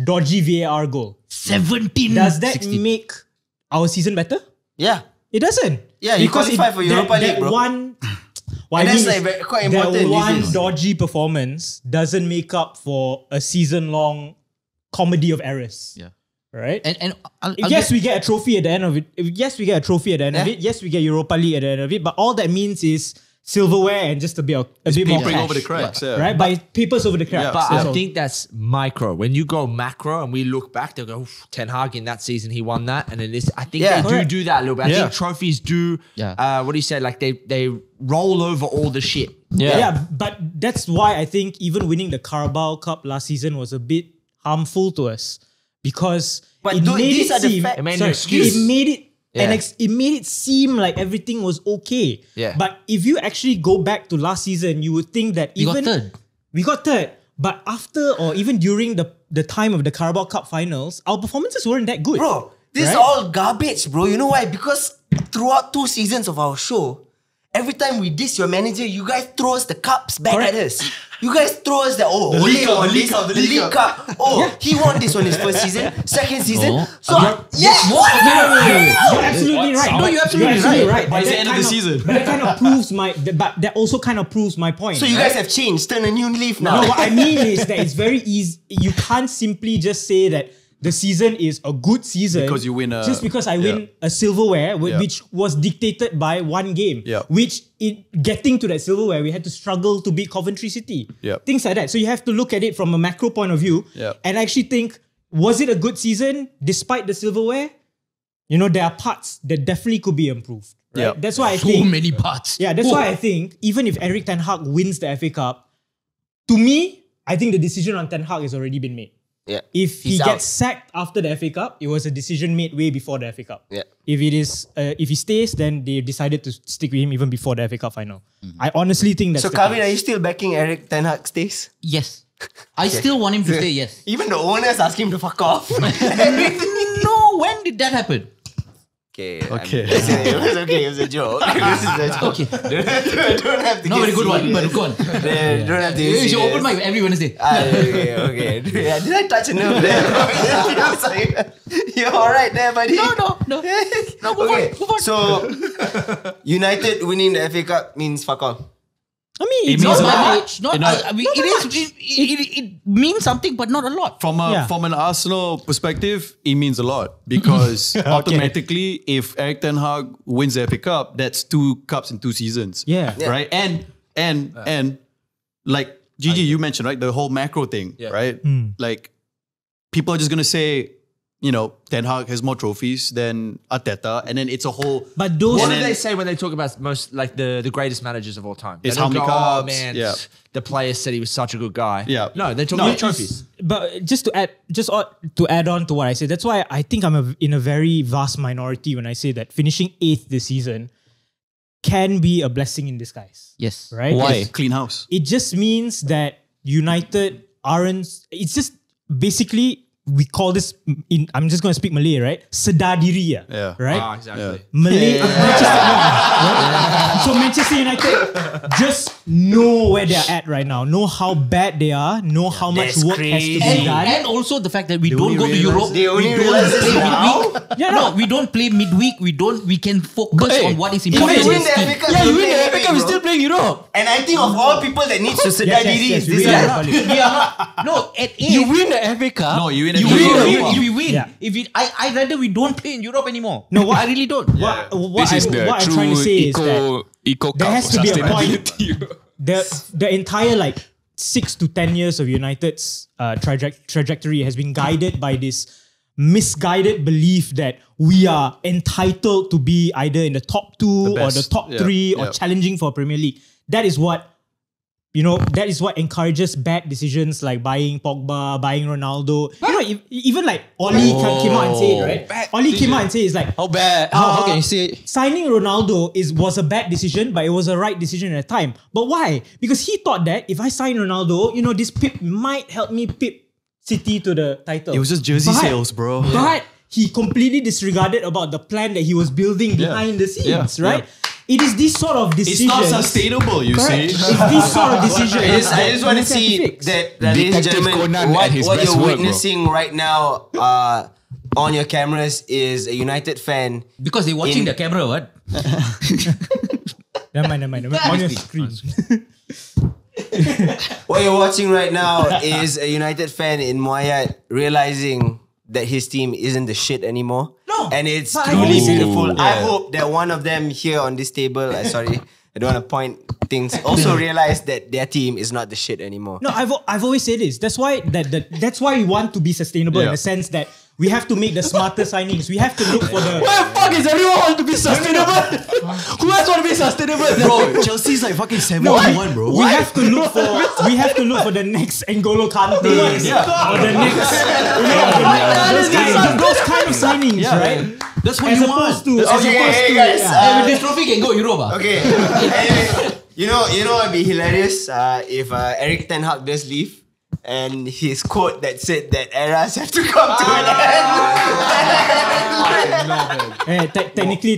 dodgy VAR goal. 17. Does that 16. make our season better? Yeah. It doesn't. Yeah, you qualify for Europa League, bro. What And I mean that's is like quite important that these one days. dodgy performance doesn't make up for a season-long comedy of errors. Yeah. Right? And I'll Yes, we get a trophy at the end of it. Yes, we get a trophy at the end of it. Yes, we get Europa League at the end of it. But all that means is silverware and just a bit more Papering cash, over the cracks. Yeah. right? By papers over the cracks. Yeah. But That's I all. think that's micro. When you go macro and we look back, they'll go, Ten Hag in that season, he won that. And then this, I think Yeah. they Correct. do that a little bit. I Yeah. think trophies do, Yeah. what do you say? Like they roll over all the shit. Yeah, but that's why I think even winning the Carabao Cup last season was a bit harmful to us because But it made these it are the seem facts. It made an sorry, excuse. it made it Yeah. it made it seem like everything was okay. Yeah. But if you actually go back to last season, you would think that We got even third. we got third. But after or even during the time of the Carabao Cup finals, our performances weren't that good. Bro, this is Right? all garbage, bro. You know why? Because throughout 2 seasons of our show, every time we diss your manager, you guys throw us the cups back Correct. at us. You guys throw us the League Cup, won the League this, Cup, the the League League Cup. Oh, he won this on his first season, second season. No. So You're absolutely right. No, you're absolutely right. By And the that end of the kind season. But that kind of proves but that also kind of proves my point. So you right? guys have changed, turn a new leaf now. No, what I mean is that it's very easy. You can't simply just say that the season is a good season Because you win a- just because I win a silverware, Yeah. which was dictated by one game. Yeah. Which getting to that silverware, we had to struggle to beat Coventry City. Yeah. Things like that. So you have to look at it from a macro point of view Yeah. and actually think, was it a good season despite the silverware? You know, there are parts that definitely could be improved. Right? Yeah. That's why I So think many parts. yeah, that's why I think even if Eric Ten Hag wins the FA Cup, to me, I think the decision on Ten Hag has already been made. Yeah. If he He's gets out. sacked after the FA Cup, it was a decision made way before the FA Cup. Yeah. If he stays, then they decided to stick with him even before the FA Cup final. I honestly think that's So the Kavin, case. are you still backing Eric Ten Hag stays? Yes. I still want him to stay, yes. Even the owners ask him to fuck off. No, when did that happen? Okay. Okay. It was okay. It was a joke. This is a joke. Okay. Don't have to Not get very good one, serious. but go on. Don't have to You get should open serious. mic every Wednesday. Okay. Yeah, did I touch a nerve there? You're alright there, buddy. No. No, move Okay, on, move on. so United winning the FA Cup means fuck all. I mean, it's Not not by bad. much. It means something, but not a lot. From Yeah. from an Arsenal perspective, it means a lot because automatically, if Eric Ten Hag wins the FA Cup, that's 2 cups in 2 seasons. Yeah. Right. And like Gigi, you mentioned right the whole macro thing, right? Like people are just gonna say, you know, Ten Hag has more trophies than Arteta, and then it's a whole. But those What And do then- they say when they talk about most like the greatest managers of all time? It's They don't how many go, oh cups, man, yeah. the player said he was such a good guy. Yeah. No, they talk No, about it's- trophies. But just to add on to what I said, that's why I think I'm in a very vast minority when I say that finishing 8th this season can be a blessing in disguise. Yes. Right? Why? Clean house. It just means that United aren't. It's just basically we call this. I'm just going to speak Malay, right? Sedar diri, Yeah. right? Exactly. Malay. So Manchester United just know where they're at right now. Know how bad they are. Know how much That's work has to be crazy. done. And also the fact that we don't go to Europe. They only we don't realize this play now? midweek. Yeah, no, no. we don't play midweek. We can focus Hey, on what is If important. you in win this the team. FA Cup, you win the FA Cup, we're still playing Europe. And I think of all people that needs to sit Yes, there, yes, Didi, yes, is we this are guy. not- We are not. No, at 8. You win the FA Cup. No, you win You FA win. Cup. If we win. Yeah. If it, I rather we don't play in Europe anymore. No, what- I really don't. What This is the I'm true trying to say is that eco there cup has of to be a point. sustainability. The entire 6 to 10 years of United's trajectory has been guided by this misguided belief that we are entitled to be either in the top 2 or the best. top Yeah, 3 or yeah. challenging for Premier League. That is what encourages bad decisions like buying Pogba, buying Ronaldo. You know, even like Oli came out and said it, right? Oli came out and said it's like How bad? How can you say? signing Ronaldo was a bad decision, but it was a right decision at the time. But why? Because he thought that if I sign Ronaldo, this pip might help me pip City to the title. It was just jersey But- sales, bro. But he completely disregarded about the plan that he was building behind the scenes, Yeah, right? It is this sort of It's decisions. not sustainable, you Correct. see. It's this sort of decisions. I just want to see that ladies and Detective gentlemen, Conan at his what best you're work, bro. witnessing right now on your cameras is a United fan. Because they're watching In- the camera, what? Never mind. On your screen. What you're watching right now is a United fan in Moyat realizing that his team isn't the shit anymore. No, And it's but I truly always say- beautiful. I Yeah. hope that one of them here on this table, I don't want to point things. Also realize that their team is not the shit anymore. No, I've always said this. That's why that's why we want to be sustainable in the sense that we have to make the smarter signings. We have to look for the. Why the fuck is everyone want to be sustainable? Who else want to be sustainable? Bro, Chelsea's like fucking 71, bro. We have to look for the next N'Golo Kante or the next those kind of signings, right? That's what you want. Okay, guys. With this trophy can go Europe. Okay. Anyway, you know, it'd be hilarious if Eric Ten Hag does leave. And his quote that said that eras have to come to an end.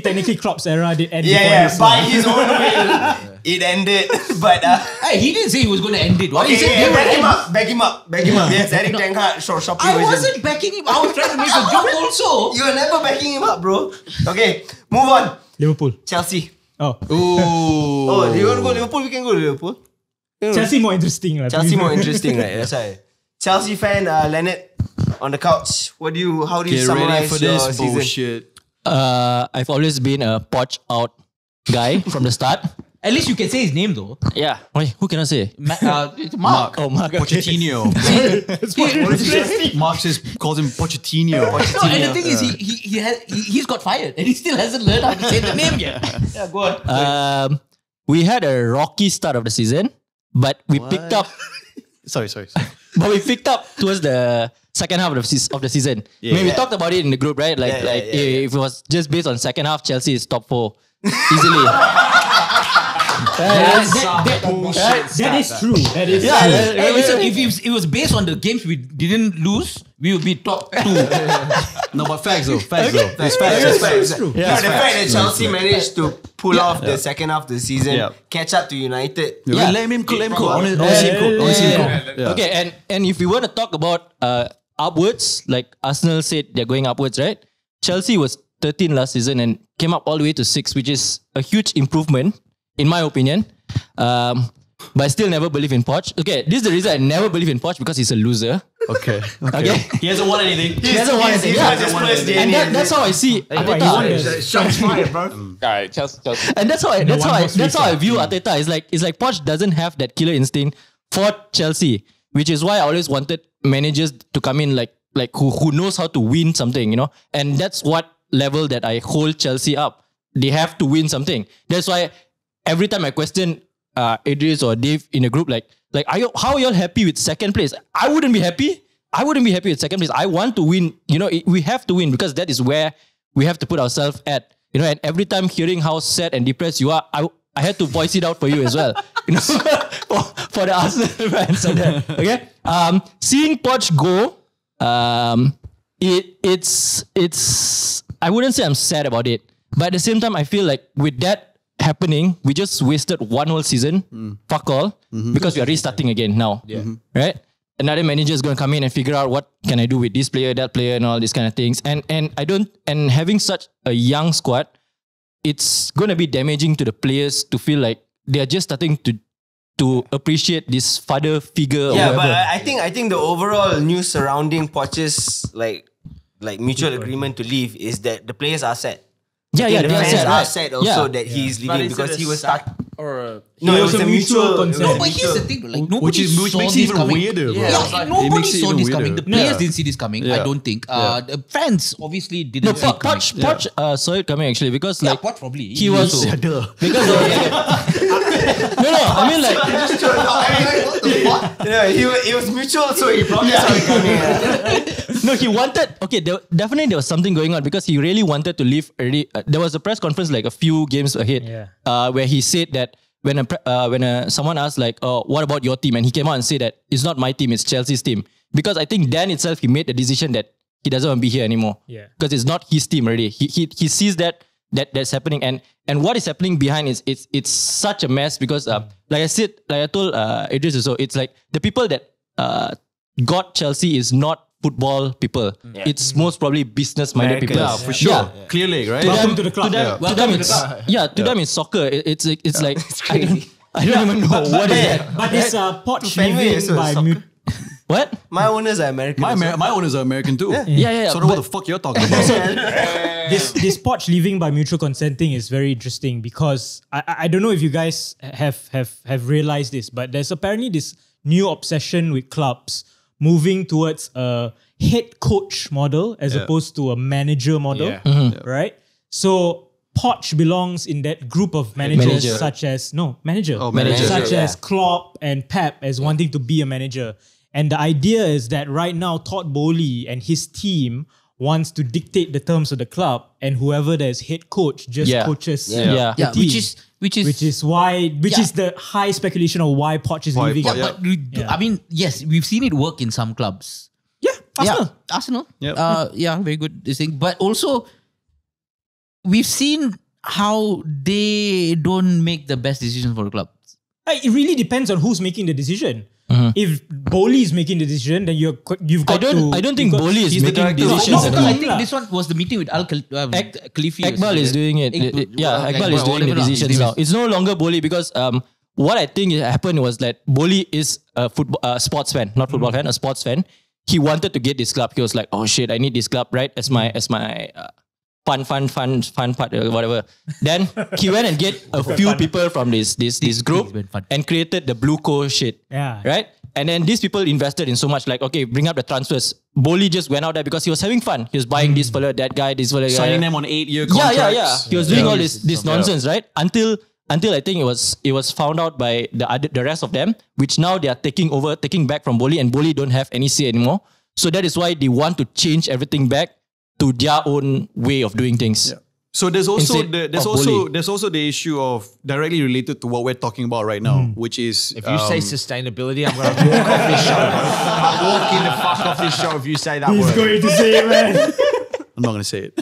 Technically, Klopp's era did end. By his own will, it ended. But Hey, he didn't say he was going to end it. What? okay, He said they would end. back him up. Yes, Eric Ten Hag, Shopee I version. wasn't backing him. I was trying to make a joke also. You were never backing him up, bro. Okay, move on. Liverpool. Chelsea. Oh, Oh, do you want to go Liverpool? We can go Liverpool. Chelsea more interesting. Chelsea more interesting, right? That's why. Chelsea fan, Leonard on the couch. How do you Get ready summarize for your this season? bullshit. I've always been a Poch out guy from the start. At least you can say his name though. Yeah. Wait, who can I say? Mark. Oh, Mark. Pochettino. Mark calls him Pochettino. No, and the thing is, he's got fired and he still hasn't learned how to say the name yet. Yeah, go on. We had a rocky start of the season, but we picked up. Sorry. But we picked up towards the second half of the season. I mean, we talked about it in the group, right? If it was just based on second half, Chelsea is top 4 easily. That is true. That is true. Hey, listen, if it was based on the games we didn't lose, we would be top 2. No, but facts though. It's facts. It's true. The fact that Chelsea managed to pull off the second half of the season, catch up to United. Let him call. Honestly, Okay, and if we want to talk about upwards, like Arsenal said they're going upwards, right? Chelsea was 13 last season and came up all the way to 6, which is a huge improvement, in my opinion. But I still never believe in Poch. Okay, this is the reason I never believe in Poch, because he's a loser. Okay. He hasn't won anything. He hasn't won anything. And that's how I see Arteta. Shots fired, bro. Alright, Chelsea. And that's how I view Arteta. It's like Poch doesn't have that killer instinct for Chelsea, which is why I always wanted managers to come in like who knows how to win something, you know. And that's what level that I hold Chelsea up. They have to win something. That's why every time I question Idris or Dave in a group, how are y'all happy with second place? I wouldn't be happy. I wouldn't be happy with second place. I want to win. You know, we have to win, because that is where we have to put ourselves at. You know, and every time hearing how sad and depressed you are, I had to voice it out for you as well. You know, for the Arsenal fans. Okay. Seeing Poch go, it's I wouldn't say I'm sad about it, but at the same time, I feel like with that happening, we just wasted one whole season. Fuck all, because we are restarting again now. Right? Another manager is going to come in and figure out what can I do with this player, that player, and all these kind of things. And having such a young squad, it's going to be damaging to the players to feel like they are just starting to appreciate this father figure. Yeah, or but whatever. I think the overall news surrounding Poch's like mutual agreement to leave is that the players are sad. The The fans sad, are right? sad also that he's leaving because he was stuck. No, it was a mutual concern. No, but here's the thing, like nobody Which saw makes it this even coming. weirder, bro. Yeah, nobody makes it saw even this weirder. coming. The players didn't see this coming. I don't think. The fans obviously didn't No, see it coming. Poch saw it coming actually, because like Poch probably. he was also. because I mean like Yeah, it was mutual, so he probably saw it coming. no, he wanted. Okay, definitely there was something going on, because he really wanted to leave early. There was a press conference like a few games ahead, where he said that when someone asked like, "Oh, what about your team?" and he came out and said that it's not my team, it's Chelsea's team. Because I think Dan itself, he made the decision that he doesn't want to be here anymore. Yeah, because it's not his team already. He sees that's happening, and what is happening behind is it's such a mess, because like I told Idris also, it's like the people that got Chelsea is not football people. It's most probably business-minded people. Yeah, for sure. Yeah. Clear leg, right? Welcome to the club. To them, it's soccer. It's like I don't even know what is that. But it's Poch Fenway leaving also by soccer. What? My owners are American. My owners are American too. Yeah. So I don't know what the fuck you're talking about. This Poch leaving by mutual consent thing is very interesting because I don't know if you guys have realized this, but there's apparently this new obsession with clubs moving towards a head coach model as opposed to a manager model, right? So Poch belongs in that group of managers such as manager such as Klopp and Pep as wanting to be a manager. And the idea is that right now Todd Bowley and his team wants to dictate the terms of the club, and whoever there's head coach just coaches the team. Which is the high speculation of why Poch is leaving. I mean, yes, we've seen it work in some clubs. Arsenal. Very good this thing. But also, we've seen how they don't make the best decisions for the club. It really depends on who's making the decision. If Bowley is making the decision, then you've got to. I don't think Bowley is making decisions. I think this one was the meeting with Khalifi. Ekbal is doing it. Ekbal is doing the decisions now. It's no longer Bowley because what I think happened was that Bowley is a sports fan, not football fan, a sports fan. He wanted to get this club. He was like, oh shit, I need this club, right? As my fun part, whatever. Then he went and get a few people from this group and created the Blue Co shit. Right? And then these people invested in so much, like, okay, bring up the transfers. Bowley just went out there because he was having fun. He was buying this fella, that guy, this fella. Signing them on 8-year contracts. Yeah. He was doing all this nonsense, right? Until I think it was found out by the rest of them, which now they are taking back from Bowley, and Bowley don't have any say anymore. So that is why they want to change everything back to their own way of doing things. Yeah. So there's also the issue of directly related to what we're talking about right now, which is if you say sustainability, I'm going to walk off this show. I'm walking the fuck off this show if you say that word. He's going to say it, man. I'm not going to say it.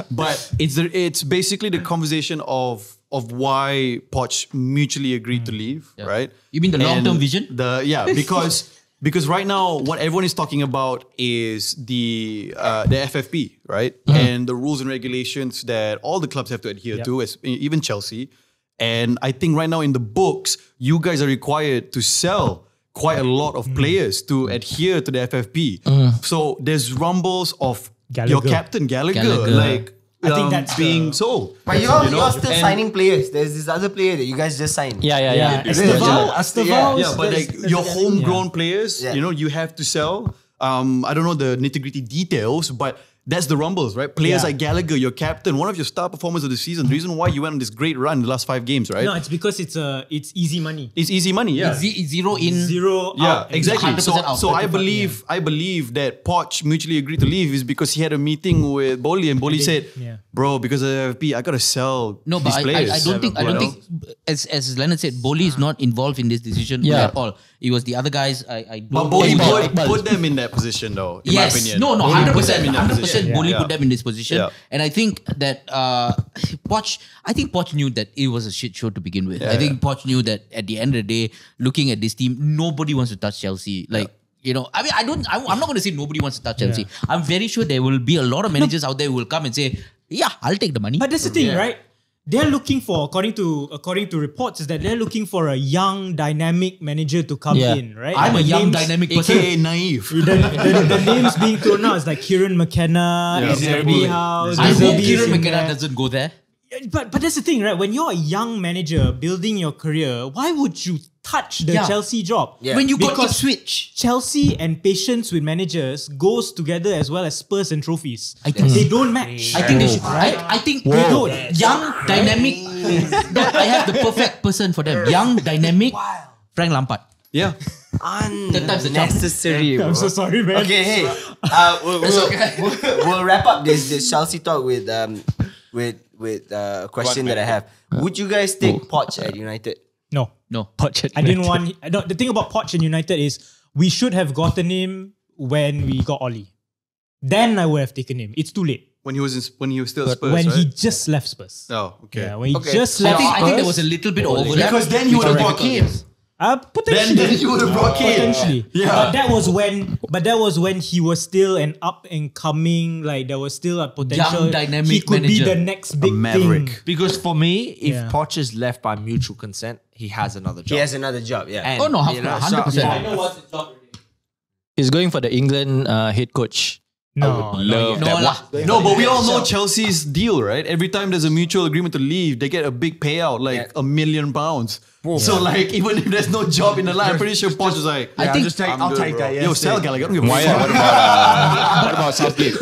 But it's basically the conversation of why Poch mutually agreed to leave, right? You mean the long-term vision? Because right now, what everyone is talking about is the FFP, right? And the rules and regulations that all the clubs have to adhere to, even Chelsea. And I think right now in the books, you guys are required to sell quite a lot of players to adhere to the FFP. So there's rumbles of your captain Gallagher. Like, I think that's being sold. But you're still signing players. There's this other player that you guys just signed. Yeah. Esteval. Yeah, but like your homegrown players, you have to sell. I don't know the nitty-gritty details, but that's the rumbles, right? Players like Gallagher, your captain, one of your star performers of the season. The reason why you went on this great run in the last 5 games, right? No, it's because it's easy money. It's easy money, yeah. Zero in, zero yeah, out. exactly. out. So I believe that Poch mutually agreed to leave is because he had a meeting with Bowley, and Bowley said, "Bro, because of the FFP, I gotta sell these players." I don't think. As Leonard said, Bowley is not involved in this decision at all. It was the other guys. But Bowley put them in that position, though. In my opinion, no, 100%. 100%. Bowley put them in this position, and I think that Poch. I think Poch knew that it was a shit show to begin with. I think Poch knew that at the end of the day, looking at this team, nobody wants to touch Chelsea. Like. You know, I mean, I'm not going to say nobody wants to touch Chelsea. I'm very sure there will be a lot of managers out there who will come and say, yeah, I'll take the money. But that's the thing, right? They're looking for, according to reports, is that they're looking for a young, dynamic manager to come in, right? I'm a young, dynamic person. AKA naive. The names being thrown out is like Kieran McKenna, Zerbi House. I hope Kieran McKenna doesn't go there. But that's the thing, right? When you're a young manager building your career, why would you touch the Chelsea job? When you got Ipswich. Chelsea and patience with managers goes together as well as Spurs and trophies. I think they don't match. I think they should. Right? I think they don't. Young, dynamic. I have the perfect person for them. Young, dynamic. Frank Lampard. Yeah. Unnecessary. I'm so sorry, man. Okay, hey. We'll wrap up this Chelsea talk with a question that I have. Would you guys take Poch at United? No. Poch at I didn't want. The thing about Poch and United is we should have gotten him when we got Oli. Then I would have taken him. It's too late. When he was still at Spurs, when right? he just left Spurs. Oh, okay. Yeah, when he just left Spurs. I think there was a little bit overlap. Because then he would have brought Kane. Potentially. Then you would have brought Kane. Potentially. Yeah. But that was when he was still an up and coming, like there was still a potential. Young, dynamic he could manager. be the next big maverick. thing. Because for me, if Poch is left by mutual consent, he has another job. He has another job, yeah. And, 100%. I know what's the job. He's going for the England head coach. No, Love No that. lah. No, but we all know Chelsea's deal, right? Every time there's a mutual agreement to leave, they get a big payout, like £1 million. So like, even if there's no job in the line, I'm pretty sure Poch was like, I think I'll take that. yo, sell Gallagher. I don't give a Why? fuck. What about Southgate?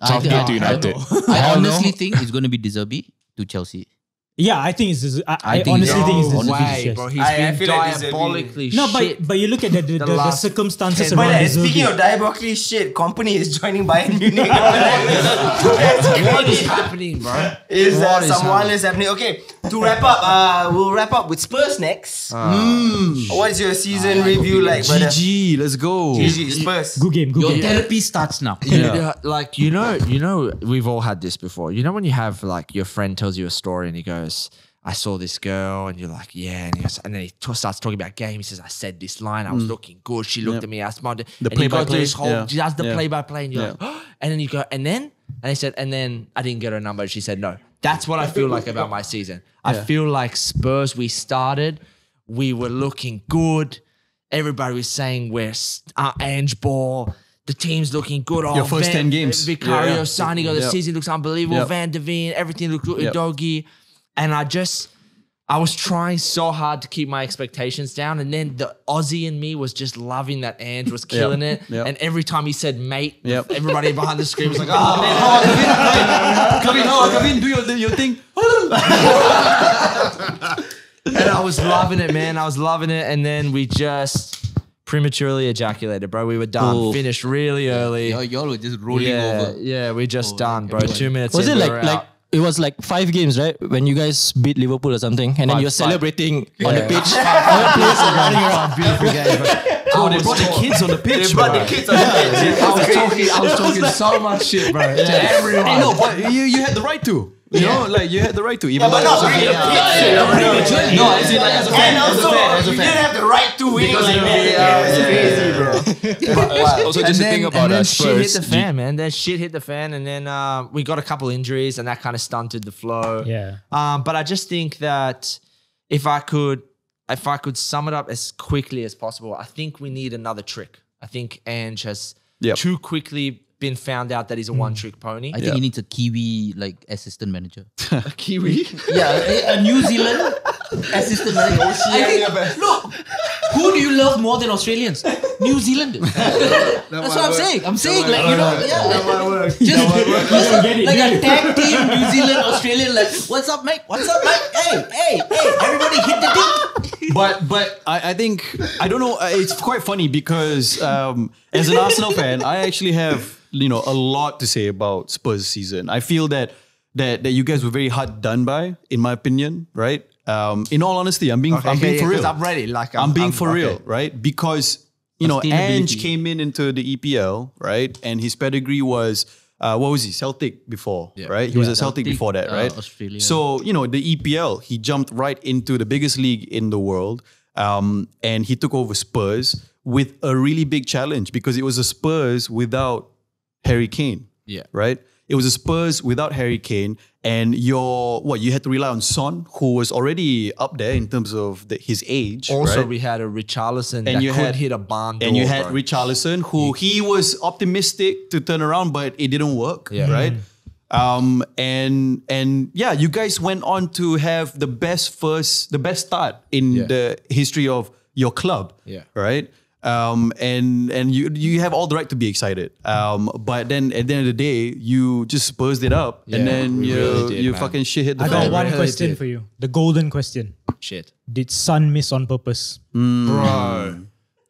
Southgate to United. I honestly think it's going to be De Zerbi to Chelsea. Yeah, I think it's. I think honestly it's- think it's No the way, bro. He's I been feel like this is diabolically No, shit. but you look at the last circumstances 10 around But De speaking Zerbi. of diabolically shit, company is joining Bayern Munich. What is happening, bro? Is What is some wireless happening? Okay, to wrap up, we'll wrap up with Spurs next. What's your season review like, brother? GG, let's go. GG, Spurs. Good game, good Your game. therapy starts now. Like you know, we've all had this before. You know when you have like your friend tells you a story and he goes, "I saw this girl," and you're like, "Yeah," and, and then he starts talking about game. He says, "I said this line. I was looking good. She looked at me. I smiled." The and you go through play-by-play, this whole. yeah. She does the Yeah. play-by-play, and you're like, oh, and then you go, and he said, and then I didn't get her number. She said no. That's what I feel like about my season. I feel like Spurs. We started. We were looking good. Everybody was saying we're Ange Ball. The team's looking good. Your first 10 games. Vicario Yeah. signing. The Yep. season looks unbelievable. Yep. Van de Ven, everything looked good. Yep. Udogie. And I was trying so hard to keep my expectations down. And then the Aussie in me was just loving that Ange was killing it. Yep. And every time he said mate, Yep. everybody behind the screen was like, oh man. Come in, do your thing. And I was loving it, man. I was loving it. And then we just prematurely ejaculated, bro. We were done. Ooh. Finished really early. Y'all were just rolling Yeah, over. yeah, we just done, bro. 2 minutes Was in, it we were out. it was like 5 games, right? When you guys beat Liverpool or something, and then you're celebrating on the pitch. Beautiful game, bro. Oh, they brought the kids on the pitch. But the kids on the pitch. I was talking so much shit, bro. To everyone. Hey, no, but you had the right to. You know, like you had the right to. Even But though not it was really a- the pitch. No, as in like as a fan. And also, you didn't have the right to win like that. It's crazy, bro. Also, just to think about and then Spurs. shit hit the fan, man. Then shit hit the fan, and then we got a couple injuries, and that kind of stunted the flow. Yeah. But I just think that if I could sum it up as quickly as possible, I think we need another trick. I think Ange has Yep. too quickly been found out that he's a one-trick pony. I think he needs a Kiwi like assistant manager. A Kiwi. Yeah, a New Zealand assistant manager. I think, look, who do you love more than Australians? New Zealanders. That's what I'm saying. I'm saying, like, you know, yeah. Just like a tag team, New Zealand, Australian, like, what's up, mate? What's up, mate? Hey, everybody hit the thing. But I think I don't know. It's quite funny because as an Arsenal fan, I actually have a lot to say about Spurs season. I feel that you guys were very hard done by, in my opinion, right? In all honesty, I'm being for real. I'm ready. Like I'm being for real, okay. right? Because Ange came into the EPL, right? And his pedigree was what was he? Celtic before, right? He was at Celtic before that, right? Australia. So the EPL, he jumped right into the biggest league in the world, and he took over Spurs with a really big challenge because it was a Spurs without Harry Kane, right? It was a Spurs without Harry Kane, and you had to rely on Son, who was already up there in terms of his age. Also, right? we had a Richarlison And that you could had- hit a barn door. And you had bro. Richarlison, who he was optimistic to turn around, but it didn't work, Yeah. right? And you guys went on to have the best start in the history of your club, right? And you have all the right to be excited. But then at the end of the day, you just Spursed it up, and then we really did, you man. fucking shit hit the I fan. got one really question did. for you. The golden question. Shit. Did Son miss on purpose? Bro.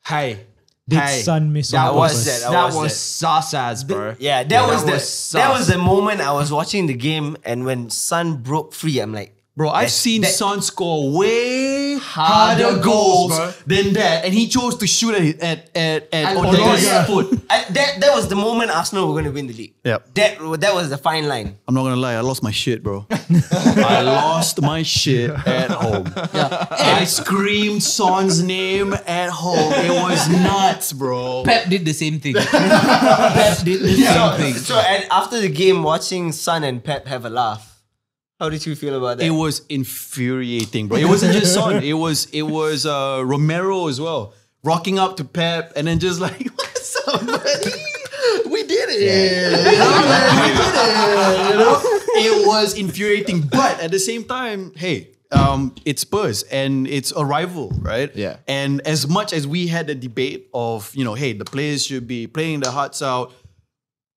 Hey. Did Son miss on That purpose? was That was sus ass, bro. Yeah, that was sus. the moment I was watching the game, and when Son broke free, I'm like, Bro, I've seen Son score way harder goals than that, and he chose to shoot at Odegaard's foot. that was the moment Arsenal were going to win the league. Yep. That was the fine line. I'm not gonna lie, I lost my shit, bro. I lost my shit at home. I screamed Son's name at home. It was nuts, bro. Pep did the same thing. Pep did the same thing. So and after the game, watching Son and Pep have a laugh. How did you feel about that? It was infuriating, bro. It wasn't just Son. It was Romero as well, rocking up to Pep and then just like, "What's up, We did it. You know, man, we did it. You know? It was infuriating, but at the same time, hey, it's Spurs and it's a rival, right? Yeah. And as much as we had a debate of, hey, the players should be playing their hearts out,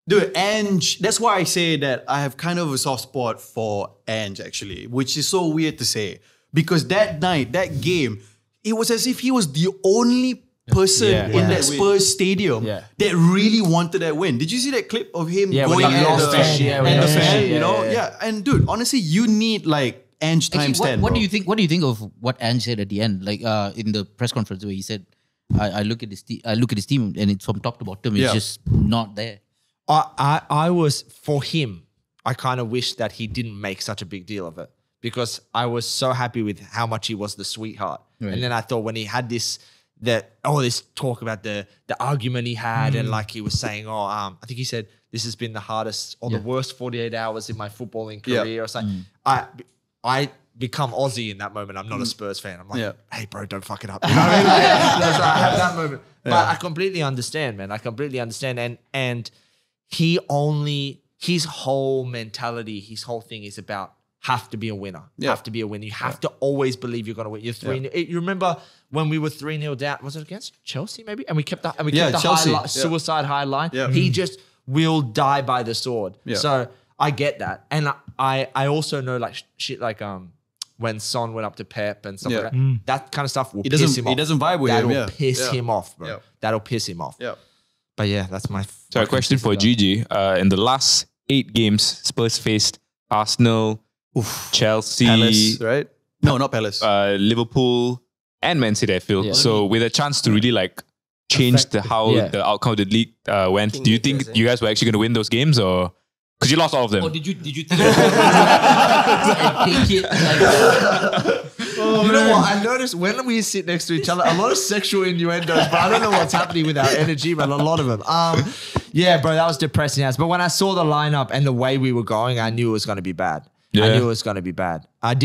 dude, Ange, that's why I say that I have kind of a soft spot for Ange, actually, which is so weird to say. Because that night, that game, it was as if he was the only person in that Spurs stadium that really wanted that win. Did you see that clip of him going at the fan? Yeah. And dude, honestly, you need like Ange times 10. What do you think? What do you think of what Ange said at the end? Like in the press conference where he said, "I look at his team, and it's from top to bottom. It's just not there." I was, for him, I kind of wish that he didn't make such a big deal of it because I was so happy with how much he was the sweetheart. Right. And then I thought when he had this talk about the argument he had and like he was saying, I think he said, this has been the hardest or the worst 48 hours in my footballing career or something. I become Aussie in that moment. I'm not a Spurs fan. I'm like, hey bro, don't fuck it up. You know what I mean? That's right. I have that moment. But I completely understand, man. I completely understand. And his whole mentality, his whole thing is about have to be a winner. Have to be a winner. You have to always believe you're going to win. You're 3-0. You remember when we were 3-0 down, was it against Chelsea maybe? And we kept the suicide high line. Yeah. He just will die by the sword. Yeah. So I get that. And I also know like shit like when Son went up to Pep and stuff like that. That kind of stuff will piss him off. He doesn't vibe with him. That'll piss him off, bro. That'll piss him off. Yeah. But yeah, that's my... So a question for Gigi. In the last 8 games, Spurs faced Arsenal, Chelsea, Palace, right? No, not Palace. Liverpool and Man City, I feel. Yeah. So with a chance to really like change the outcome of the league went, do you think you guys were actually going to win those games or... Because you lost all of them. Or did you think and take it like you know what? I noticed when we sit next to each other, a lot of sexual innuendos, but I don't know what's happening with our energy, but a lot of them. Yeah, bro, that was depressing as. But when I saw the lineup and the way we were going, I knew it was going to be bad. Yeah. I knew it was going to be bad. I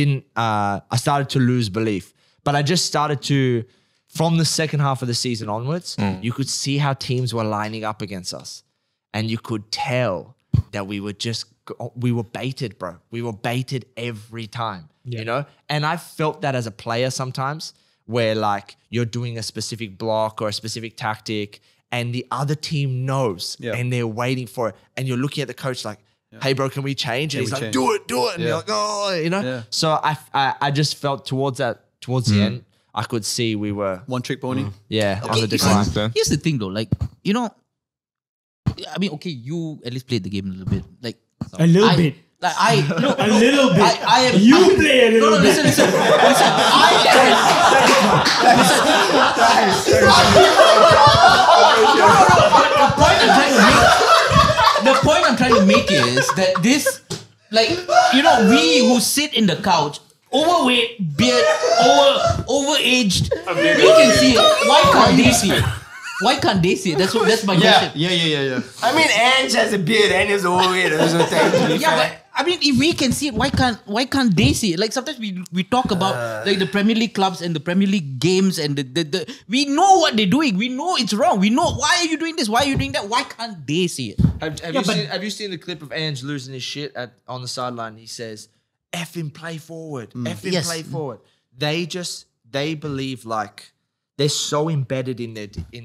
started to lose belief, but I just started to, from the second half of the season onwards, you could see how teams were lining up against us, and you could tell that we were baited, bro. We were baited every time, you know? And I felt that as a player sometimes where like you're doing a specific block or a specific tactic and the other team knows and they're waiting for it. And you're looking at the coach like, hey bro, can we change? And he's like, do it. And you're like, oh, you know? Yeah. So I just felt towards the end, I could see we were... One trick pony? On the decline. Here's the thing though, like, you know, I mean, okay, you at least played the game a little bit. Like a little bit. Like a little bit. I am. You play a little bit. Listen. The point I'm trying to make is that this, like, you know, we who sit in the couch, overweight, beard, overaged, we can see it. Why can't they see it? Why can't they see it? That's my question. Yeah. I mean, Ange has a beard and he's overweight. But I mean, if we can see it, why can't they see it? Like sometimes we talk about like the Premier League clubs and the Premier League games and the we know what they're doing. We know it's wrong. We know why are you doing this? Why are you doing that? Why can't they see it? Have you seen the clip of Ange losing his shit on the sideline? He says, "F him, play forward. F him, play forward." They believe like. They're so embedded in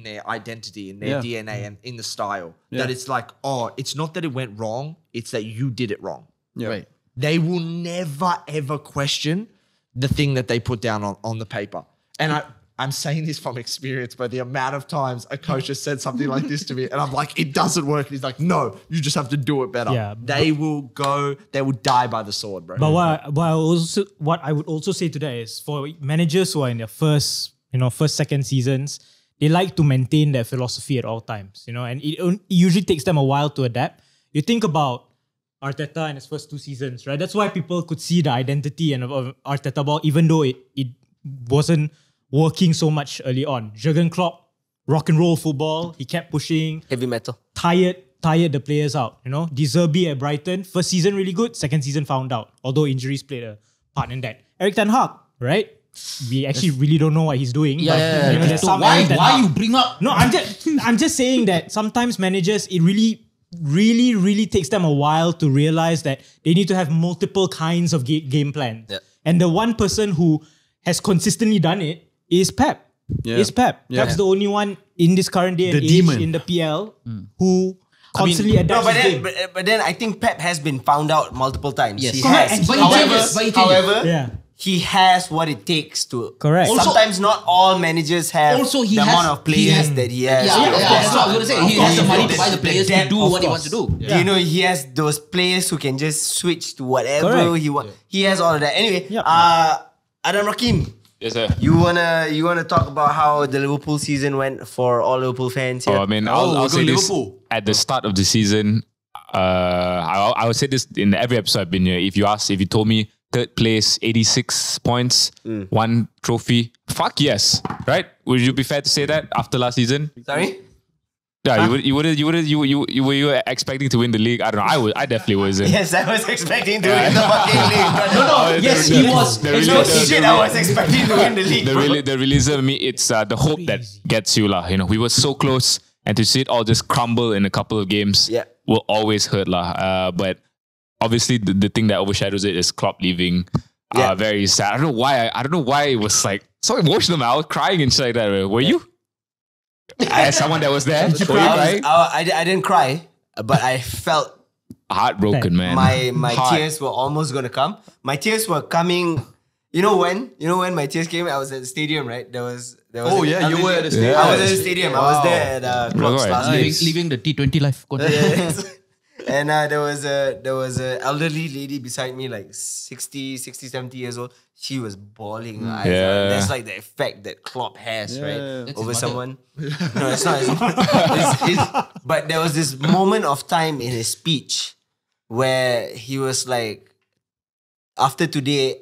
their identity, in their DNA and in the style that it's like, oh, it's not that it went wrong. It's that you did it wrong. Yeah. Right. They will never, ever question the thing that they put down on the paper. And I'm saying this from experience, but the amount of times a coach has said something like this to me and I'm like, it doesn't work. And he's like, no, you just have to do it better. Yeah, they will die by the sword, bro. But what I would also say to that is for managers who are in their first, second seasons, they like to maintain their philosophy at all times, and it usually takes them a while to adapt. You think about Arteta in his first 2 seasons, right? That's why people could see the identity of Arteta ball, even though it wasn't working so much early on. Jurgen Klopp, rock and roll football, he kept pushing. Heavy metal. Tired the players out, De Zerbi at Brighton, first season really good, second season found out, although injuries played a part in that. Eric Ten Hag, right? we actually really don't know what he's doing. Yeah, but, yeah, you know, there's some why areas that you bring up? No, I'm just saying that sometimes managers, it really takes them a while to realize that they need to have multiple kinds of game plans. Yeah. And the one person who has consistently done it is Pep. Yeah. Is Pep. Yeah. Pep's the only one in this current day and The age demon. in the PL who constantly No, adapts but his then, game. but then I think Pep has been found out multiple times. Yes. He Correct. has. But he changes, but he changes. However, Yeah. he has what it takes to. Correct. Also- Sometimes not all managers have Also, he the has- amount of players he- that he has. Yeah, that's what I was gonna say. He has the money to The- buy the the players to depth, do of what he course. wants to do. You know, he has those players who can just switch to whatever Correct. he wants. He has all of that. Anyway, Yep. Adam Rakim, Yes, sir. you wanna talk about how the Liverpool season went for all Liverpool fans here? Oh, I mean, Oh, I'll we're say going this Liverpool. at the start of the season. I would say this in every episode I've been here. If you told me third place, 86 points, one trophy, fuck yes, right? Would you be fair to say that after last season? Sorry. Yeah, were you expecting to win the league? I don't know. I definitely wasn't. Yes, I was expecting to win the fucking league. But Yes, he was. no shit, I was expecting to win the league. bro. The realism, me, it's the hope that gets you lah. You know, we were so close, and to see it all just crumble in a couple of games, Yeah. will always hurt lah. But obviously, the thing that overshadows it is Klopp leaving. Yeah. Very sad. I don't know why it was like so emotional. I was crying and shit like that. Were you? As someone that was there, were you crying? I didn't cry, but I felt Heartbroken, man. my Heart. tears were almost gonna come. My tears were coming. You know when my tears came? I was at the stadium, right? There was. Oh, an yeah, you were at the stadium. I was at the stadium. I was there at Klopp's Right. last game. Living the T20 life. And there was a elderly lady beside me, like 60, 70 years old. She was bawling her eyes out. Yeah. That's like the effect that Klopp has, right? That's Over his someone. No, it's not. But there was this moment of time in his speech where he was like, after today,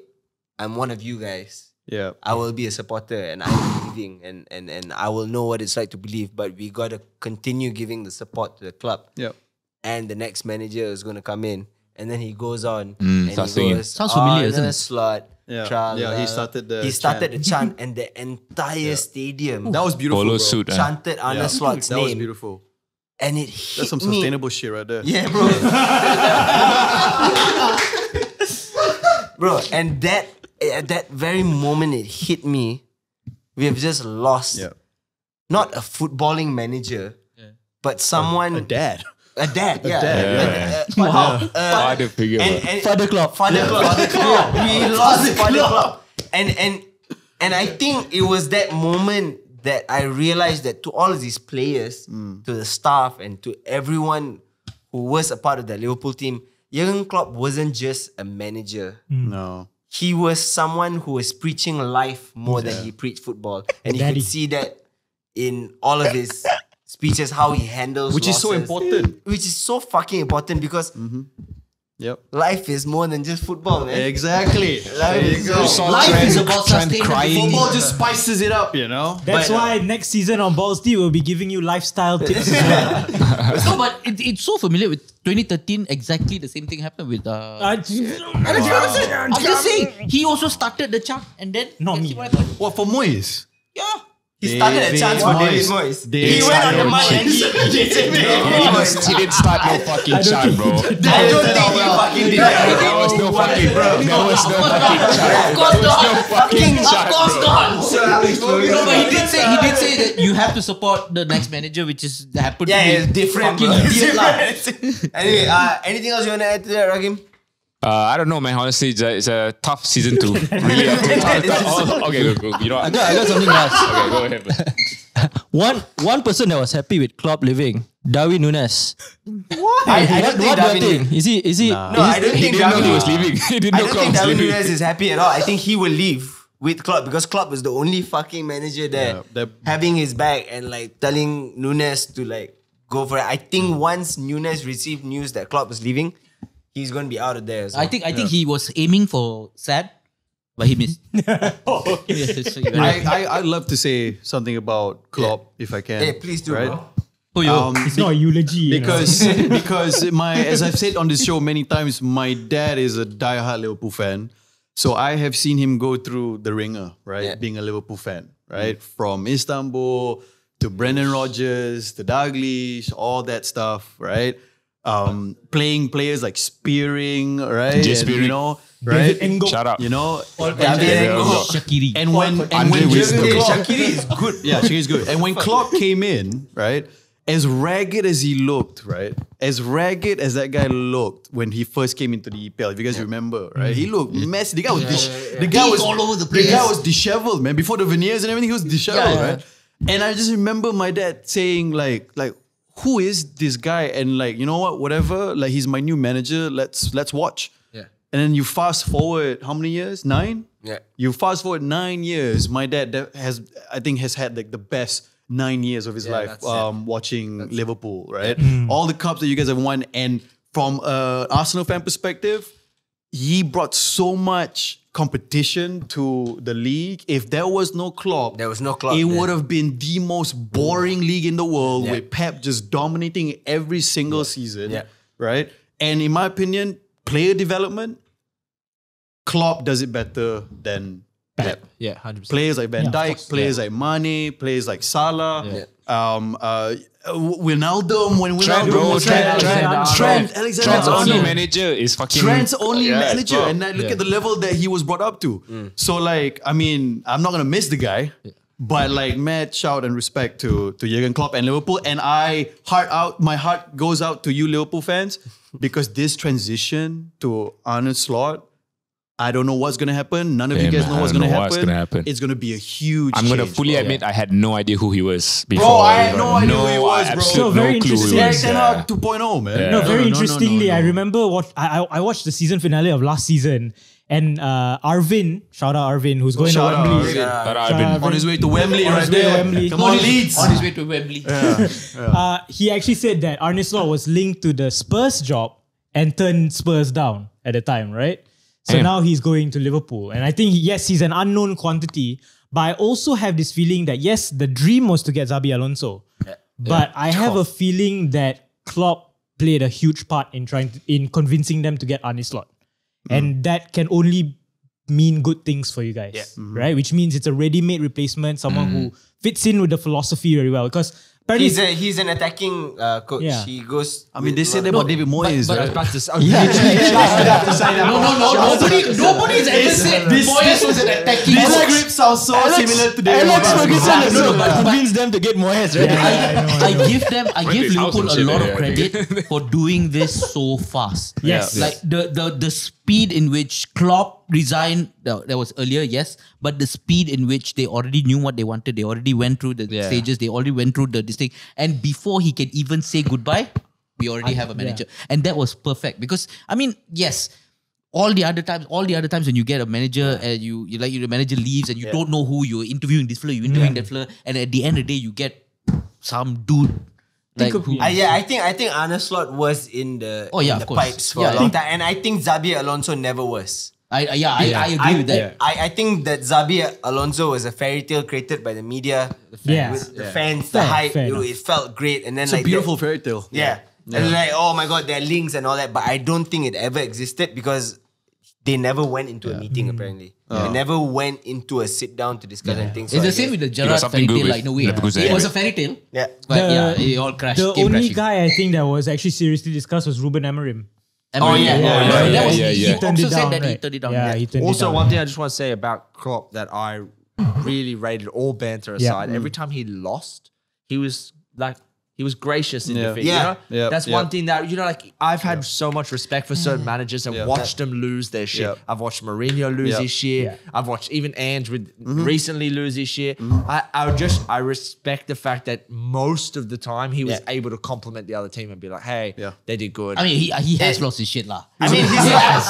I'm one of you guys. Yeah. I will be a supporter and I'm leaving and I will know what it's like to believe, but we got to continue giving the support to the club. Yeah. And the next manager is going to come in. And then he goes on and he starts singing. goes, Sounds familiar, "On isn't a it?" slot. Yeah. tra-la." Yeah, he started the He started chant. the chant and the entire stadium That was beautiful. Polo bro. suit. chanted Arne Yeah. Slot's That was name. beautiful. And it hit That's some me. sustainable shit right there. Yeah, bro. Bro, and that at that very moment it hit me. We have just lost Yeah. not a footballing manager, but someone A dad. a dad, yeah. Wow. Father figure. Father Club. Father Club. We lost Father Club. And I think it was that moment that I realized that to all of these players, to the staff and to everyone who was a part of the Liverpool team, Jurgen Klopp wasn't just a manager. No. He was someone who was preaching life more than he preached football. And you Daddy. could see that in all of his speeches, how he handles Which is so losses. important. Which is so fucking important because Yep. life is more than just football, man. Exactly. Life is so- Life is about sustainability. Football just spices it up, you know? That's why next season on Balls Deep we'll be giving you lifestyle tips as well. No, but it's so familiar with 2013. Exactly the same thing happened with. I'm just saying he also started the chant and then Not me. What happened? What, for Moyes? Yeah. He started a chance for David Moyes. He went on the mic and he said David Moyes. He didn't start no fucking chant, bro. I don't think he fucking did that. There was no fucking chant. Of course not. Fucking Of course not. No, but he did say that you have to support the next manager, which is happened. Yeah, to be it's different, bro. fucking It's idiot lah. different. Anyway, anything else you want to add to that, Rakim? I don't know, man. Honestly, it's a tough season to really have to. Okay, go. You know I what? got something else. Okay, go ahead. One person that was happy with Klopp leaving, Darwin Nunes. I don't think What do you Darwin... think? Is he? No, I don't He think didn't know Darwin... he was leaving. He didn't I know don't Klopp think was Darwin leaving. Nunes is happy at all. I think he will leave with Klopp because Klopp is the only fucking manager there having his back and like telling Nunes to like go for it. I think once Nunes received news that Klopp was leaving, he's going to be out of there as well. I think he was aiming for sad, but he missed. Yes, so he went- I'd love to say something about Klopp if I can. Hey, please do, right? bro. It's not a eulogy. you know. Because as I've said on this show many times, my dad is a diehard Liverpool fan. So I have seen him go through the ringer, right? Yeah. Being a Liverpool fan, right? From Istanbul to Brendan Rodgers to Dalglish, all that stuff, right? Playing players like Spearing, right? Jay And, Spearing. you know, right? Shut up. You know, Shaqiri. and when Jurgen Klopp, Shaqiri is good. Yeah, Shaqiri is good. And when Klopp came in, right? As ragged as he looked, right? As ragged as that guy looked when he first came into the EPL, if you guys remember, right? He looked messy. The guy was the guy was all over the The place. guy was disheveled, man. Before the veneers and everything, he was disheveled, Yeah. right? And I just remember my dad saying, like, who is this guy? And like, you know what? Whatever. Like, he's my new manager. Let's watch. Yeah. And then you fast forward how many years? 9? Yeah. You fast forward 9 years. My dad has had like the best 9 years of his life that's it. watching Liverpool, right? All the cups that you guys have won. And from an Arsenal fan perspective, he brought so much competition to the league. If there was no Klopp, There was no Klopp, it yeah. would have been the most boring league in the world Yeah. with Pep just dominating every single season, Yeah. right? And in my opinion, player development, Klopp does it better than Pep. Yeah, 100%. Players like Van Yeah, of Dijk, course. players like Mane, players like Salah, Wijnaldum when Trent, bro. Trent Alexander Trent's only Arnold. manager is fucking. Trent's only Yeah, manager, bro. and I look at the level that he was brought up to. So, like, I mean, I'm not gonna miss the guy, but like, mad shout and respect to Jurgen Klopp and Liverpool. And my heart goes out to you, Liverpool fans, because this transition to Arne Slot, I don't know what's gonna happen. None of you Yeah, guys man, know I what's don't gonna know happen. what's gonna happen. It's gonna be a huge. I'm gonna change, fully bro. admit I had no idea who he was before. Bro, I had no idea who he was, bro. absolute So very no clue who interesting. he Eric was. Ten Yeah. Hag 2.0, man. Yeah. No, very No, interestingly, no. I remember what I watched the season finale of last season, and Arvin, shout out Arvin, who's going to Shout out Wembley. Arvin. But Shout I've been out On his way to Wembley, On right his way to there. Wembley. Come on, Leeds. On his way to Wembley. He actually said that Arne Slot was linked to the Spurs job and turned Spurs down at the time, right? So Damn. now he's going to Liverpool. And I think, yes, he's an unknown quantity, but I also have this feeling that, yes, the dream was to get Xabi Alonso. But I have a feeling that Klopp played a huge part in convincing them to get Arne Slot. And that can only mean good things for you guys, right? Which means it's a ready-made replacement, someone who fits in with the philosophy very well. Because apparently He's an attacking coach. Yeah. He goes. I mean, they said that about David Moyes, right? Practice. Nobody's ever said Moyes was an attacking This coach. script sounds so similar to David Alex Moyes. Ferguson has No, but- convinced them to get Moyes, right? I give his house Liverpool and a shit, lot of yeah, I credit for doing this so fast. Yes. Like the speed in which Klopp resigned, that was earlier, yes, but the speed in which they already knew what they wanted, they already went through the stages, they already went through this thing, and before he can even say goodbye, we already have a manager, and that was perfect because I mean, yes. All the other times when you get a manager and the manager leaves and you don't know who you're interviewing this fella, you're interviewing that fella, and at the end of the day you get some dude like who, I think Arne Slot was in the of the course. pipes for Yeah, a long time, and I think Xabi Alonso never was. I agree with that. I think that Xabi Alonso was a fairy tale created by the media, Yeah. with the fans, the Fair, hype. fair It felt great, and then It's a like beautiful fairy tale. Yeah. And like, oh my god, there are links and all that, but I don't think it ever existed because they never went into a meeting apparently. They never went into a sit down to discuss anything. So It's I the same guess- with the got Gerrard something fairy good tale, with like no way. Leverkusen. It was a fairy tale, Yeah. but it all crashed. the came only crashing. guy I think that was actually seriously discussed was Ruben Amorim. Emery, yeah. He Turned also it said down, that he right? turned it down. Yeah, he turned it Also, down. one thing I just want to say about Klopp that I really rated, all banter Yeah. aside, every time he lost, he was gracious in Yeah. defeat. Yeah. You know? Yeah. That's Yeah. one thing that, like I've had so much respect for certain managers and watched them lose their shit. Yeah. I've watched Mourinho lose Yeah. his shit. Yeah. I've watched even Ange recently lose his shit. I respect the fact that most of the time he was able to compliment the other team and be like, hey, they did good. I mean, he has lost his shit, lah. I mean,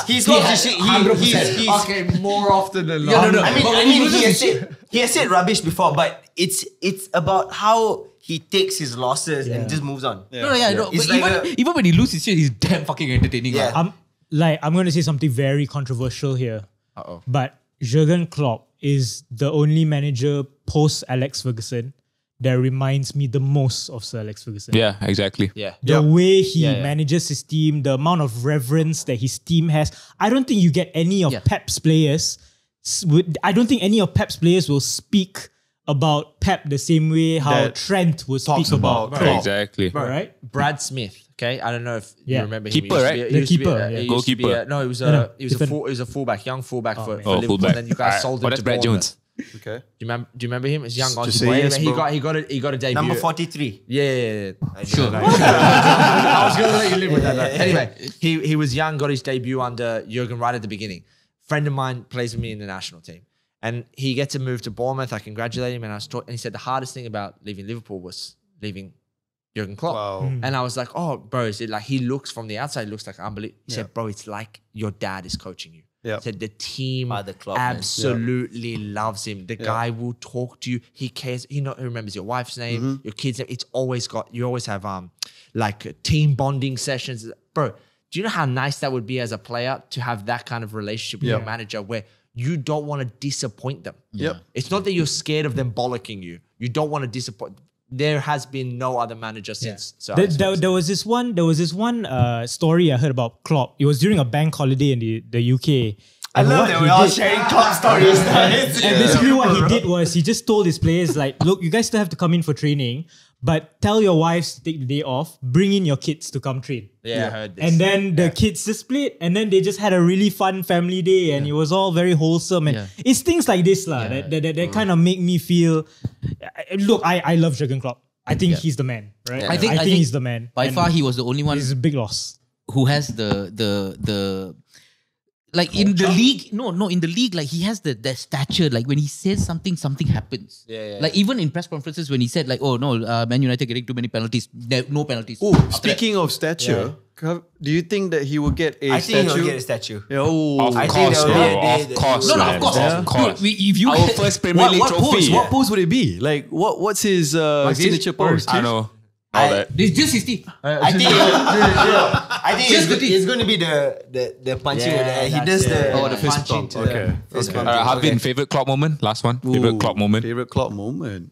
he's lost his shit. He's okay, more often than not. I mean, he has said rubbish before, but it's about how he takes his losses and just moves on. No, It's but like even when he loses his shit, he's damn fucking entertaining. Yeah. lah. I'm going to say something very controversial here. But Jurgen Klopp is the only manager post Alex Ferguson that reminds me the most of Sir Alex Ferguson. Yeah, exactly. Yeah. The way he Yeah. manages his team, the amount of reverence that his team has. I don't think you get any of Yeah. Pep's players. I don't think any of Pep's players will speak about Pep the same way how That Trent would speak talks about about Klopp. Exactly. right? Brad Smith. Okay, I don't know if Yeah. you remember him. Keeper, He used to right? be a- The he used to be keeper, a- yeah. he used to be Goalkeeper. a- No, he was No, no, a different. He was a fullback, young fullback for man. Liverpool. fullback. And then you guys sold him that's to Brad Bournemouth. Jones. Okay. Do you remember him? He's young. Just Aussie say boy. yes, he bro. got a debut. Number 43. Yeah. Sure. I was gonna let you live with that. Anyway, he was young, got his debut under Jurgen right at the beginning. Friend of mine plays with me in the national team, and he gets a move to Bournemouth. I congratulate him, and and he said the hardest thing about leaving Liverpool was leaving Jurgen Klopp. Wow. And I was like, oh, bro, is it like he looks from the outside, looks like unbelievable. He said, bro, it's like your dad is coaching you. Yeah. He said the team Father Klopp, man. absolutely loves him. The guy will talk to you. He cares. He remembers your wife's name, your kid's name. It's always you always have like team bonding sessions. Bro, do you know how nice that would be as a player to have that kind of relationship with your manager where you don't want to disappoint them? Yep. It's not that you're scared of them bollocking you. You don't want to disappoint. There has been no other manager since. So There was this one story I heard about Klopp. It was during a bank holiday in the UK. I And love what that he we're all did- sharing Klopp stories. And basically what he did was he just told his players like, look, you guys still have to come in for training, but tell your wives to take the day off, bring in your kids to come train. I heard this. And then the kids just split, and then they just had a really fun family day, and it was all very wholesome. And it's things like this that kind of make me feel. Look, I love Jurgen Klopp. I think he's the man, right? Yeah. I think he's the man. by And far he was the only one it's a big loss. who has the like in the league. No, in the league, like he has the stature. Like when he says something happens. Like even in press conferences when he said like, oh no, Man United getting too many penalties. No penalties. Oh, speaking of stature, do you think that he will get a I think statue? he'll get a statue. Oh, Of I think course, there will bro. be a day Of that- course, No, man. of course. Of course. Dude, if you Our first Premier League trophy. What pose would it be? Like, what's his signature pose? I know. All that. This just his teeth. I think Just the teeth. it's going to be the punching. He does the fist punching bump. to Okay. the fist bump. Harvin, favorite Klopp moment? Last one. Favorite Klopp moment? Favorite Klopp moment.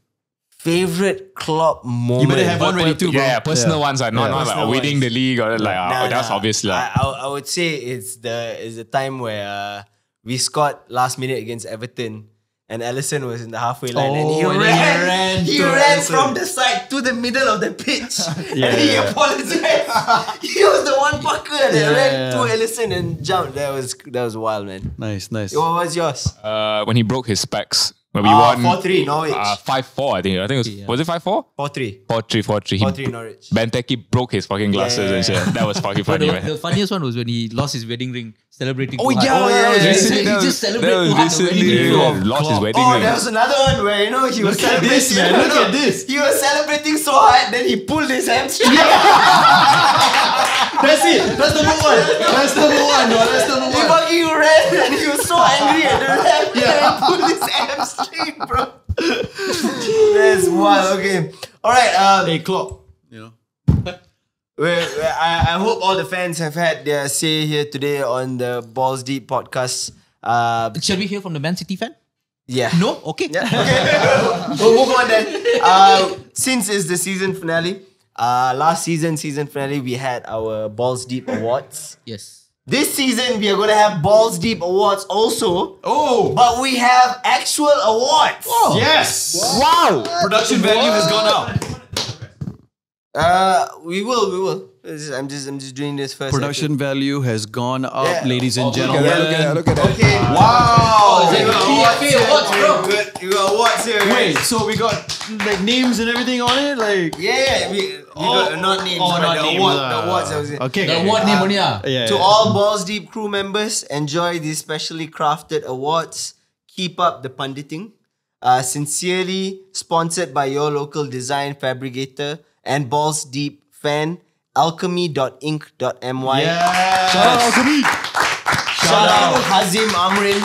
Favorite Klopp moment. You better have one ready too, bro. Yeah, personal ones are not like Personal winning ones. the league or like that's obvious lah. I would say it's the time where we scored last minute against Everton. And Alisson was in the halfway line, and he ran from the side to the middle of the pitch, and he apologized. He was the one fucker that ran to Alisson and jumped. That was wild, man. Nice. What was yours? When he broke his specs. When we won 4-3 Norwich. 5-4, I think. It was it 5-4? 4-3. 4-3. 4-3 Norwich. Benteke broke his fucking glasses and shit. That was fucking funny, man. The funniest one was when he lost his wedding ring celebrating. Oh too hard. yeah, He recently- just celebrated that too hard was the wedding recently, ring. yeah, lost his wedding Oh, ring. there was another one where he was celebrating. this, man. Look at this. He was celebrating so hard, then he pulled his hamstring. That's it. That's number one. That's number one. No, that's number He one. fucking ran and he was so angry at the ref and he pulled his hamstring, bro. That's wild. Okay. Alright, Hey, Klopp. You know. I hope all the fans have had their say here today on the Balls Deep podcast. Shall we hear from the Man City fan? Yeah. No? Okay. We'll move on then. Since it's the season finale, last season finale, we had our Balls Deep Awards. Yes. This season, we are going to have Balls Deep Awards also. Oh. But we have actual awards. Yes. Wow. Production value has gone up. We will. I'm just doing this first. Production value has gone up, Yeah. ladies and Look gentlemen. at that. Look at that. Okay. Wow. You got awards PFA here. awards, bro. You got awards here. Wait, so we got like names and everything on it? Like Yeah, we got not names, but not the names, award. The awards. I was saying. Okay. The award name only. Yeah, To all Balls Deep crew members, enjoy these specially crafted awards. Keep up the punditing. Sincerely sponsored by your local design fabricator and Balls Deep fan, alchemy.inc.my. Shout out Alchemy. Shout out Hazim Amrin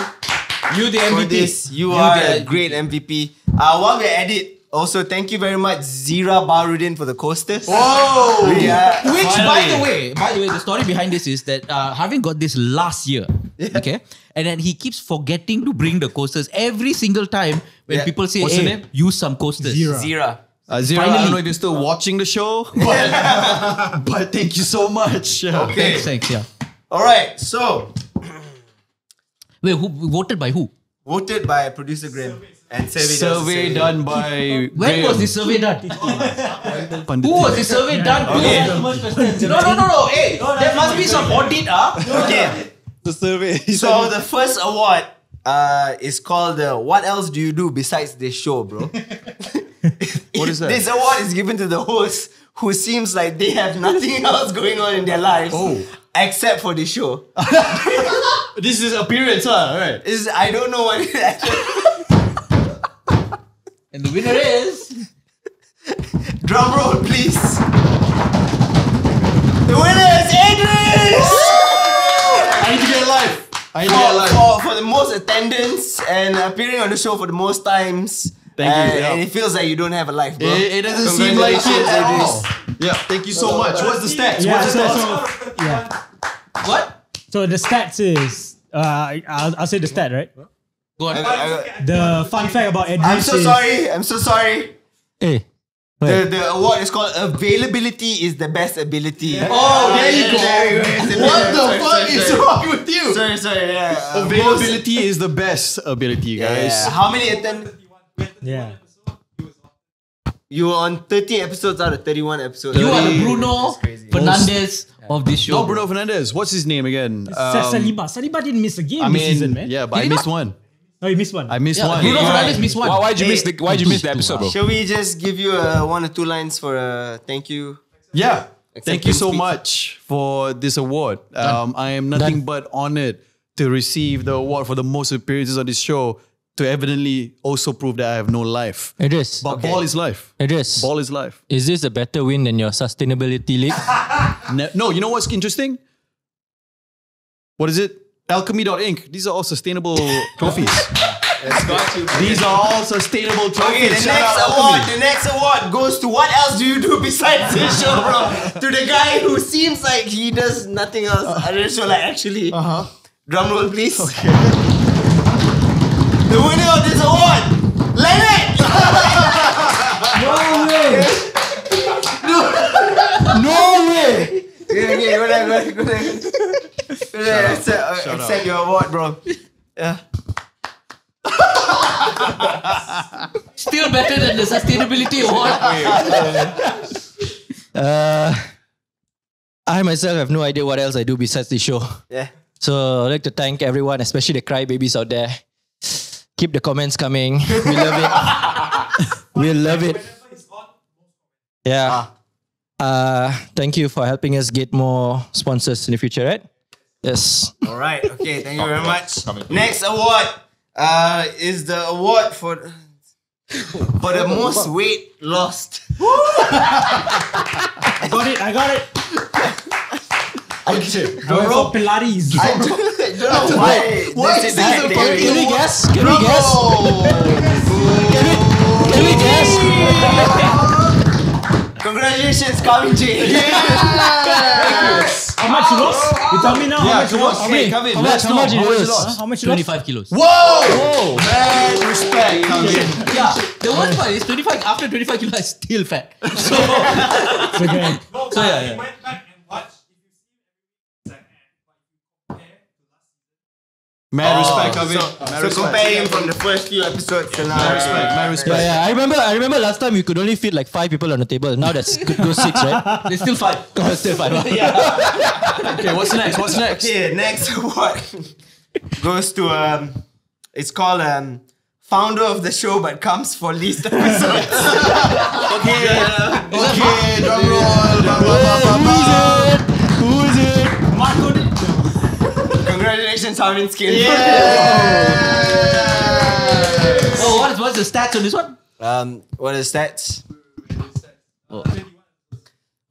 You the for MVP. this. You are a great MVP. While we're at it, also thank you very much Zira Barudin for the coasters. Oh. We, Which, by the way, the story behind this is that Harvin got this last year. Okay, and then he keeps forgetting to bring the coasters every single time when Yeah. people say, What's the "Hey, name? use some coasters." Zira. Zira. Zira, I don't Finally. know if you're still watching the show, but thank you so much. Okay. Thanks, yeah. All right. So Wait, who voted by who? voted by producer Graham and Survey done by When was this survey done? Pundits. Who was this survey done to? No. Hey, there must be some audit, Okay. The survey. So the first award is called What Else Do You Do Besides This Show, bro? What is that? This award is given to the host who seems like they have nothing else going on in their lives except for the show. This is appearance, right? I don't know what it actually. and the winner is. Drum roll, please. The winner is Idris! I need to get live. I need to get live. For the most attendance and appearing on the show for the most times. Thank you. And it feels like you don't have a life, bro. It doesn't seem like it Congratulations, at all. Idris. Yeah, thank you so much. What's the stats? Yeah, What's the stats? so, yeah. What? So the stats is I'll say the stat, right? Go on. The fun fact about Edris I'm so is sorry. I'm so sorry. Hey. The award is called Availability is the Best Ability. Oh, there you go. What the fuck is wrong with you? Sorry, yeah. Availability is the best ability, guys. Yeah. How many attend? yeah. You were on 13 episodes out of 31 episodes. You are the Bruno Fernandez of this show. No, Bruno Fernandez. What's his name again? Saliba. Saliba didn't miss a game I this season, mean, man. yeah, but I missed one. Oh, you missed one. I missed one. Bruno Fernandez missed one. Why'd you miss the episode, bro? Shall we just give you one or two lines for a thank you? Yeah. Thank you so speech. much for this award. I am nothing but honored to receive the award for the most appearances on this show, to evidently also prove that I have no life. Idris. But ball is life. Idris. Ball is life. Is this a better win than your sustainability league? No, you know what's interesting? What is it? Alchemy.inc. These are all sustainable trophies. These are all sustainable trophies. Okay, the next award goes to what else do you do besides this show, bro? To the guy who seems like he does nothing else other than show, like actually. Drum roll, please. Okay. The winner of this award, Leonard! No way! Okay, go there. Accept your award, bro. Yeah. Still better than the sustainability award. I myself have no idea what else I do besides this show. Yeah. So I'd like to thank everyone, especially the crybabies out there. Keep the comments coming. We love it. We love it. Yeah. Thank you for helping us get more sponsors in the future, right? Yes. All right. Okay. Thank you very much. Next award is the award for the most weight lost. I got it. Drum roll. For Pilates. I don't know why. What this is is this the about? Can we guess? Can we guess? Can we guess? Congratulations, Kevin J. How much you lost? You tell me now. How much you lost? Okay, Kevin. How much you lose? How much you lost? 25 kilos. Whoa! Man, respect, Kevin. Yeah, the worst part is 25. After 25 kilos, I'm still fat. So, It's okay. so yeah. Went back and watched if you see every Man, respect, Kevin. So compare him from the first few episodes to now. Man, respect. Man, respect. Yeah, I remember last time you could only fit like 5 people on the table. Now that's could go 6, right? There's still 5. Oh, still 5. Okay, what's next? What's next? Okay, next award goes to it's called founder of the show but comes for least episodes. Okay, drum roll. Who is it? Congratulations, Harvinth Skin. Oh, what's the stats on this one? What are the stats?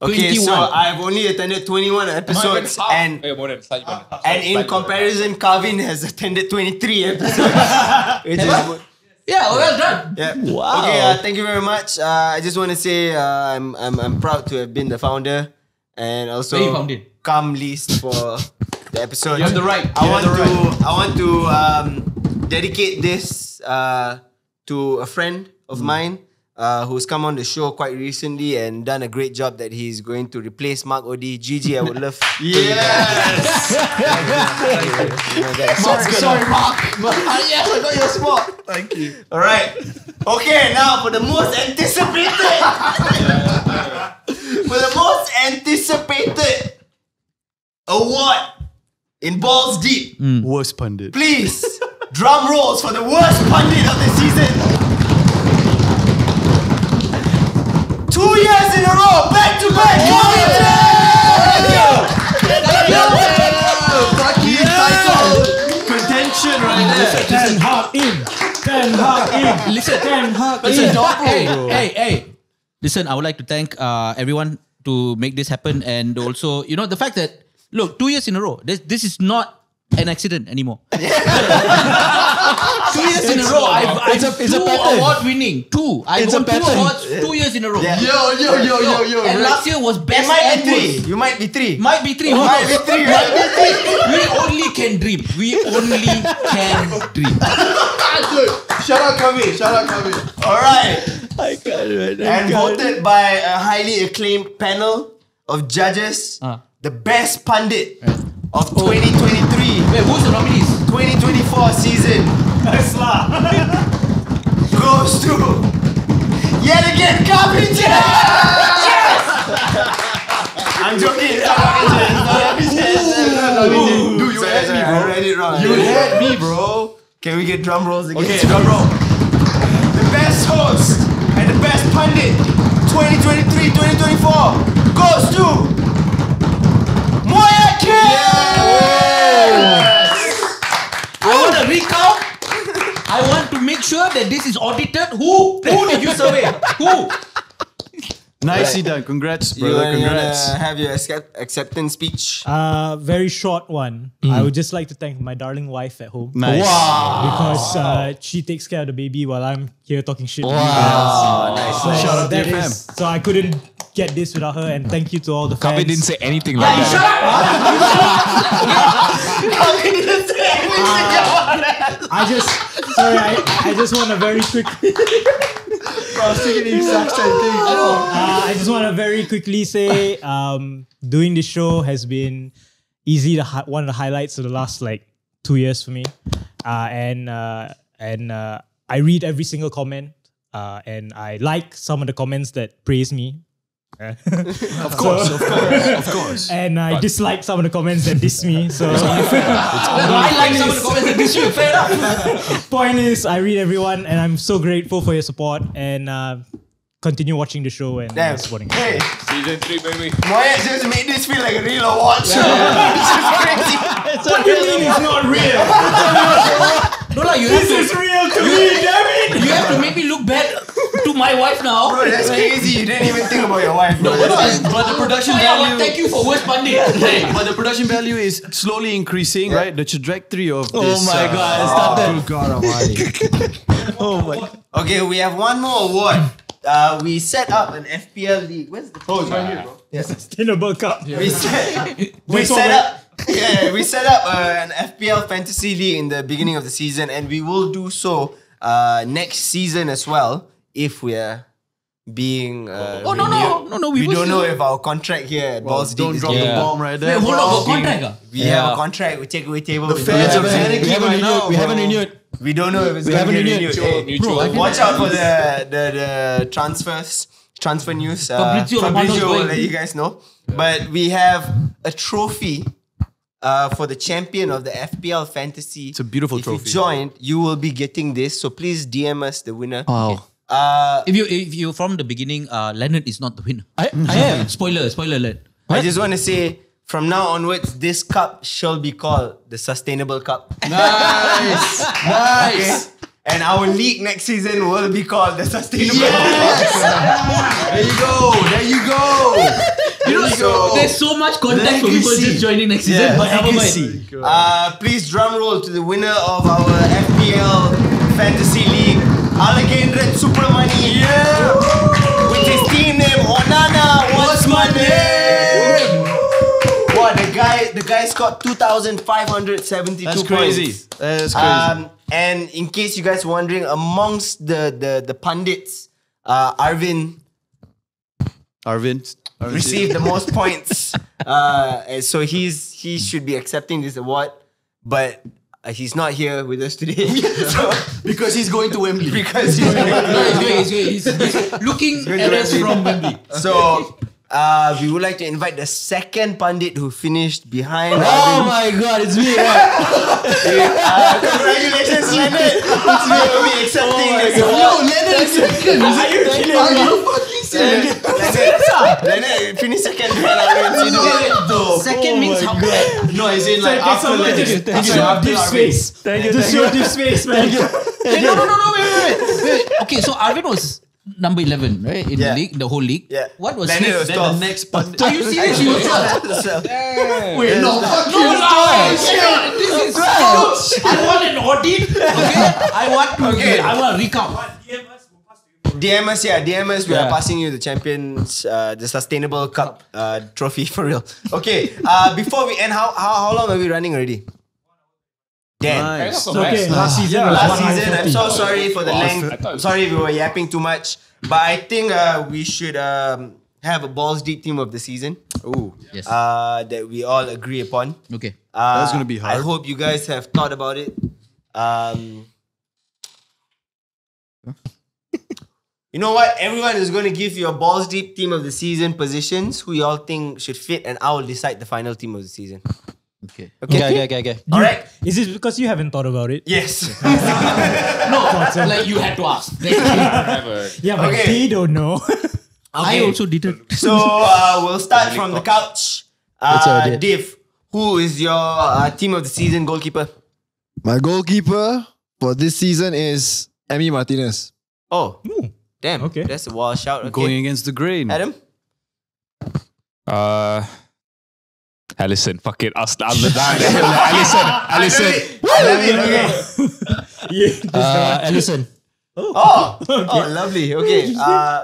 Okay, 21. so I've only attended 21 episodes and in comparison, Kevin has attended 23 episodes. Which is Yeah, well done. yeah. Wow. Okay, thank you very much. I just want to say I'm proud to have been the founder and also Where you found it? come least for the episode. You have the right. I want to dedicate this to a friend of mine. who's come on the show quite recently and done a great job that he's going to replace Mark Odi. Gigi, I would love. Yes. Sorry, Mark. Yes, I got your spot. Thank you. All right. Okay, now for the most anticipated. For the most anticipated award in Balls Deep. Worst pundit. Please, drum rolls for the worst pundit of the season. 2 years in a row, back to back. Contention right there. Ten Hag in. Listen, hey. Listen, I would like to thank everyone to make this happen, and also, you know, the fact that, look, 2 years in a row, this is not an accident anymore. 2 years in a row, it's a award winning. I won 2 awards 2 years in a row. Yeah. Yo. And last year was best. It might be and 3. You might be 3. Might be 3. Might be 3. We only can dream. Shout out Kami. All right. And voted by a highly acclaimed panel of judges, the best pundit of 2023. Wait, who's the nominees? 2024 season goes to yet again Kapin. Yes! I'm joking. Dude, you had me, I bro. read it wrong. You had me, bro. Can we get drum rolls again? Okay, drum roll. The best host and the best pundit 2023-2024 goes to Moya I want to recount. I want to make sure that this is audited. Who did you survey? Who? Nicely done. Congrats, You brother. wanna Congrats. have your acceptance speech? Very short one. I would just like to thank my darling wife at home. Nice. Because she takes care of the baby while I'm here talking shit. to you guys. So Shout out to that your fam. is- So I couldn't get this without her, and thank you to all the fans. Kavin didn't say anything like that. I just want to very quick. I just want to very quickly say, doing this show has been one of the highlights of the last 2 years for me, and I read every single comment, and I like some of the comments that praise me. Of course. And I dislike some of the comments that diss me. So I like some of the comments that diss you. Fair enough. point is, I read everyone, and I'm so grateful for your support, and continue watching the show and Damn. supporting us. Hey, Season 3, baby. Moya just made this feel like a real award show. This is crazy. What do you mean it's not real? No, like, you have to, real to me, damn it! you have to make me look bad to my wife now. Bro, that's crazy. You didn't even think about your wife. Bro. But the production value. Thank you for worst pundit. But the production value is slowly increasing, right? The trajectory of this. my God, Oh God Almighty. Okay, we have one more award. We set up an FPL league. Where's the Oh, it's right here, bro. Sustainable Cup. We set up an FPL fantasy league in the beginning of the season, and we will do so next season as well if we are being. No, We don't know if our contract here at Balls Deep Don't is drop being. the bomb right there. Wait, hold on, bro. got contract? We have a contract with Takeaway Table. The fans are panicking We haven't right now. renewed. We haven't renewed. We don't know if it's We going to haven't get renewed. renewed. Hey, watch out for the transfer news. Fabrizio Romano's Fabrizio will going. let you guys know. But we have a trophy for the champion of the FPL Fantasy. It's a beautiful if trophy. If you joined, you will be getting this. So please DM us the winner. Wow. If you from the beginning, Leonard is not the winner. I am. Spoiler alert. I just want to say, from now onwards, this cup shall be called the Sustainable Cup. Nice. Okay? And our league next season will be called the Sustainable Cup. There you go. There's so much contact for people Legacy. just joining next season, Yeah. but never mind. Please drum roll to the winner of our FPL Fantasy League, Alexandre Supramani. Yeah. With his team name Onana. What's my name? Wow, the guy scored 2,572 That's points. crazy. That's crazy. And in case you guys were wondering, amongst the pundits, Arvin Arvinth received the most points. So he should be accepting this award, but he's not here with us today. So, because he's going to Wembley. because he's He's looking at us from Wembley. So we would like to invite the second pundit who finished behind Oh Arvin. my god, it's me. Congratulations, Leonard. It's me. We'll be accepting this award. Leonard, finish second behind Arvin. Second means how? No, as in like after Leonard. Deep's face. Just show Deep's face, man. Hey, no, wait. Okay, so Arvin was number 11, right? In the league, the whole league. Yeah. What was Leonard his? was Then 12. the next pundit. Are you serious? You were 12? Wait, no, fuck you. This is I want an audit. Okay, I want to recount. DM us, DM us. We are passing you the champions, the sustainable cup trophy for real. Okay, before we end, how long are we running already? Damn. Nice. Okay, last season was Last 140. season, I'm so sorry for the length. I'm sorry if we were yapping too much. But I think we should have a balls deep team of the season. Ooh. Yes. That we all agree upon. Okay. That's gonna be hard. I hope you guys have thought about it. You know what? Everyone is going to give you a balls deep team of the season positions who you all think should fit, and I will decide the final team of the season. Okay. Okay. All right. Is this because you haven't thought about it? Yes. No, like you had to ask. Yeah, but Okay. they don't know. I also didn't. So we'll start from the couch. already. Dave, who is your team of the season goalkeeper? My goalkeeper for this season is Emi Martinez. Oh, damn. Okay. That's a wild shout. Okay. Going against the grain. Adam? Allison, fuck it. I'll down. Allison. I love it. Okay. Allison. Oh, lovely. Okay.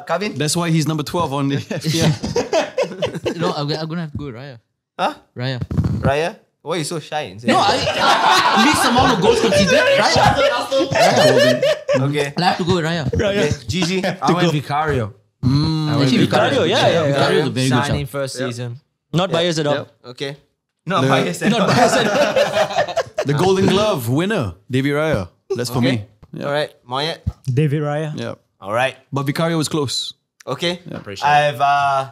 Kevin? That's why he's number 12 on the FPL. No, I'm gonna have to go with Raya. Huh? Raya. Raya? Why are you so shy? No, least amount of goals conceded. Raya. Okay. I have to go with Raya. Okay. Gigi? I went Vicario. Actually, Vicario, yeah. Vicario is a very good Signing shout. first season. Not biased at all. Okay. Not biased. The Golden Glove winner, Davy Raya. That's for me. All right. Moyet? David Raya. Yeah. All right. But Vicario was close. Okay. Appreciate I've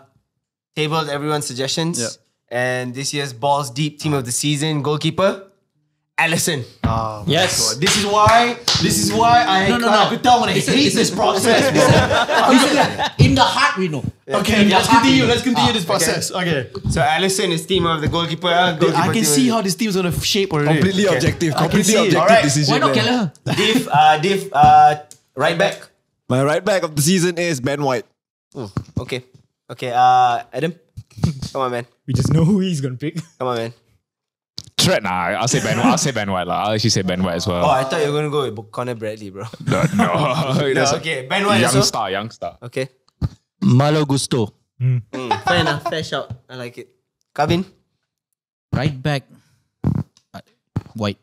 tabled everyone's suggestions. Yeah. And this year's balls deep team of the season goalkeeper, Allison. Yes. This is why I could tell when I hate this process, bro. In the heart, we know. Okay, let's continue this process. Okay. So Allison is team of the goalkeeper. I can see how this team's gonna shape already. Completely objective. Completely see it. objective Alright. decision. Why not man. Kelleher? Dave, right back. My right back of the season is Ben White. Okay. Okay, Adam. Come on, man. We just know who he's gonna pick. Come on, man. Trent, I'll say Ben White. I'll say Ben White. I'll actually say Ben White as Oh, well. I thought you were going to go with Connor Bradley, bro. No. No, okay. Ben White also. Young star. Okay. Malo Gusto. Fair enough. Fair shout. I like it. Kevin. Right back. White.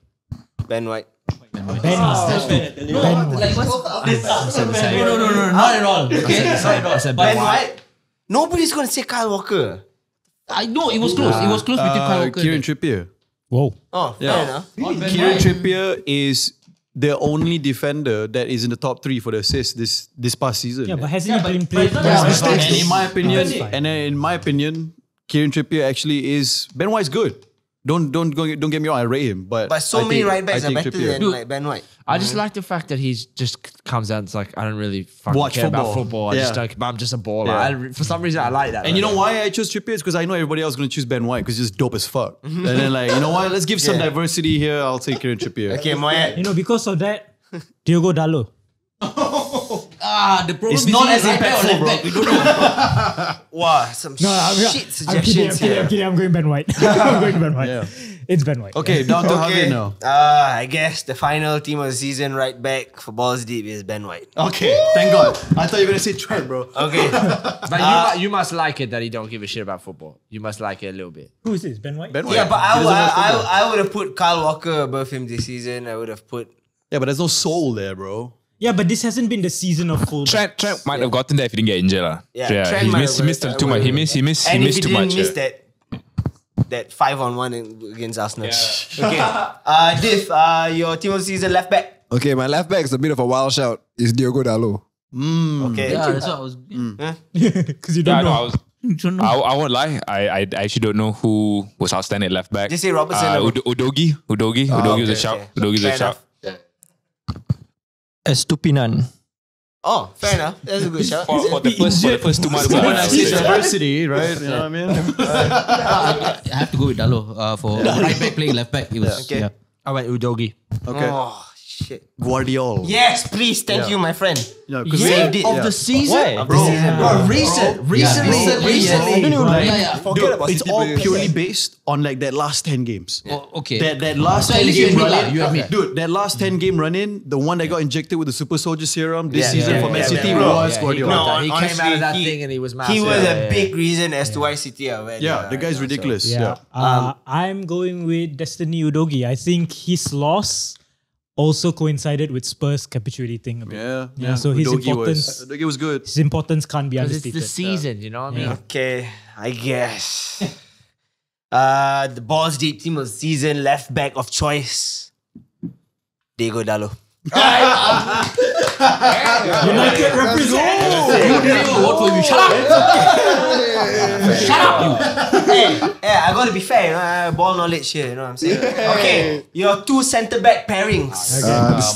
Ben White. No, not at all. Okay, not at all. Ben White. Nobody's going to say Kyle Walker. I know it was close. It was close between Kyle Walker. Kieran Trippier. Whoa. Oh, fair enough. Kieran Trippier is the only defender that is in the top 3 for the assists this past season. Yeah, but hasn't he been played? And in my opinion, Kieran Trippier actually is Ben White's good. Don't get me wrong, I rate him, but So I many think- right backs I are think better Trippier. than like Ben White. I just like the fact that he's just comes out and it's like, I don't really fucking Watch care about football. football. I just Yeah. don't, but I'm just a baller. Yeah. For some reason, I like that. And you know why I chose Trippier? It's because I know everybody else is going to choose Ben White because he's just dope as fuck. And then like, you know what? Let's give some Yeah. diversity here. I'll take Kieran Trippier. Okay, Moyet. You know, because of that, Diogo Dalot. The problem It's is not he as right back or impactful, left bro. back. We don't know. Wow, some shit I'm suggestions kidding. here. I'm going Ben White. I'm going Ben White. Yeah. It's Ben White. Okay, down to Okay, Harvin now. I guess the final team of the season right back for balls deep is Ben White. Okay, thank God. I thought you were going to say Trent, bro. Okay. But you must like it that he don't give a shit about football. You must like it a little bit. Who is this? Ben White? Ben White. Yeah, but He doesn't watch football. I would have put Kyle Walker above him this season. I would have put. Yeah, but there's no soul there, bro. Yeah, but this hasn't been the season of full. Trent might have gotten there if he didn't get injured. Yeah, Trent he might missed, have he missed got- too much. He missed And if he too didn't much. miss that 5-on-1 against Arsenal. Okay. Div, your team of the season left back. Okay, my left back is a bit of a wild shout. It's Diogo Dalot. Okay. Yeah, that's what I was. Because you Yeah, don't know. I won't lie. I actually don't know who was outstanding at left back. Just say Robertson. Udogi was a shout. Udogi was a Fair shout. Estupinan. Oh, fair enough. That's a good shout. For the first 2 months. When I say diversity, right? You know what I mean? I have to go with Dalo for right back playing left back. It was Okay. yeah. I went Udogi. Okay. Oh, shit. Guardiola. Yes, please. Thank you, my friend. Yeah, because Saved it. Of the season, Of the season, bro. recently. Forget about it's City all players. purely based on like that last 10 games. Oh, okay. That last So at 10 least you game admit run lah, in, you admit. dude, that last 10 game run in, the one that got injected with the super soldier serum this Yeah, season yeah, for Man yeah, City bro. was Yeah, Guardiola. No, he honestly, came out of that he- thing and he was massive. He was Yeah, a yeah, big reason as to why City are where they Yeah, are the guy's right now, so- ridiculous. Yeah. I'm going with Destiny Udogi. I think his loss also coincided with Spurs capitulating a bit. Yeah. So his Udogi was good. His importance can't be Because it's understated. the season, you know what I mean? Okay, I guess. The balls deep team of the season, left back of choice. Diego Dalot. United represent. You didn't even vote for me. Shut up. Shut up, you. Hey, I gotta be fair, you know, ball knowledge here, you know what I'm saying? Okay, your 2 centre back pairings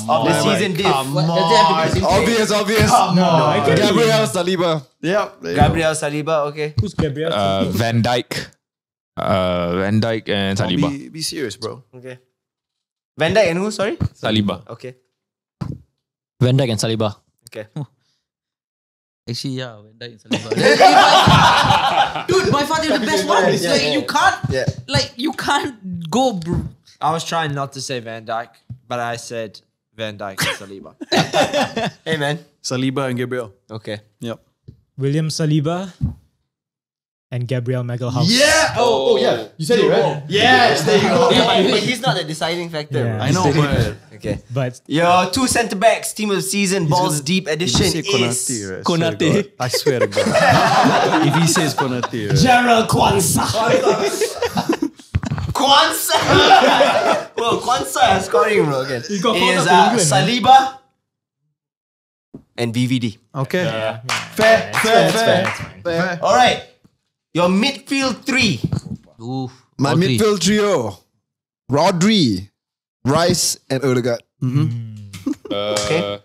of the season, Div. What, does it have to be the same thing? Obvious. No, I can't. Gabriel Saliba. Yeah. Gabriel Saliba, okay. Who's Gabriel? Van Dijk. Van Dijk and Saliba. Be serious, bro. Okay. Van Dijk and who, sorry? Saliba. Okay. Van Dijk and Saliba. Okay. Actually, yeah, Van Dijk and Saliba. Dude, by far they're the best ones. Yeah, Like yeah. you can't go. I was trying not to say Van Dijk, but I said Van Dijk and Saliba. Hey, man. Saliba and Gabriel. Okay. Yep. William Saliba and Gabriel Magalhaes. Yeah. Oh, yeah. You said it, right? Yes. There you go. But he's not the deciding factor. Yeah. bro. I know, but Okay. But Your 2 centre backs, team of the season, balls gonna- deep if edition he say Konate, is right? Konate. I swear to God. If he says Konate, right? Gerald Kwanzaa. Kwanzaa. Bro, Kwanzaa is scoring, bro. Again. He got called Is up to England, Saliba and VVD. Okay. Fair. All right. Your midfield 3. Oof. My All three. midfield trio. Rodri, Rice, and Odegaard. Okay.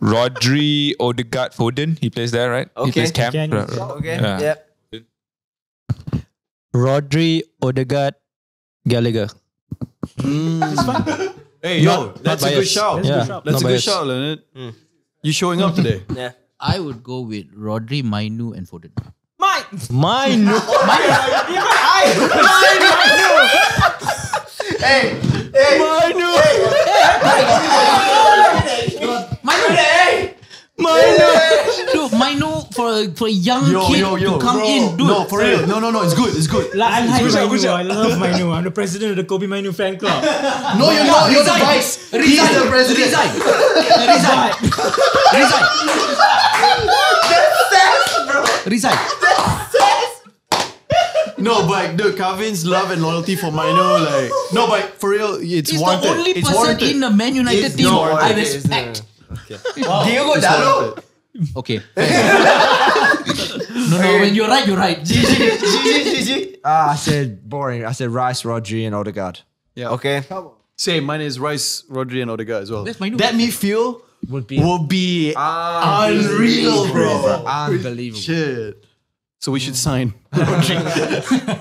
Rodri, Odegaard, Foden. He plays there, right? He Okay. plays camp. Can- Right. Okay. Yeah. Yep. Rodri, Odegaard, Gallagher. Hey, yo, that's a good biased. shout. That's a good Yeah, shout. That's not a good biased. shout, Leonard. You showing up today? Yeah. I would go with Rodri, Mainu, and Foden. Mine. Dude, Mainu for a young kid to come in, dude. No, for real. No, it's good. It's good. Like, I like Mainu. I love Mainu. I'm the president of the Kobe Mainu fan club. No, you're not. You're the vice. Resign. The president. Resign. No, but dude, Calvin's love and loyalty for Mino, like no, but for real, it's He's warranted. the only It's person warranted. in the Man United team I respect. Diego Dalot. Okay. No, when you're right, you're right. GG. I said boring. I said Rice, Rodri, and Odegaard. Yeah. Okay. Same. Mine is Rice, Rodri, and Odegaard as well. Where's Mino? That midfield Would be will be unreal, bro. unbelievable. Shit. So we should sign.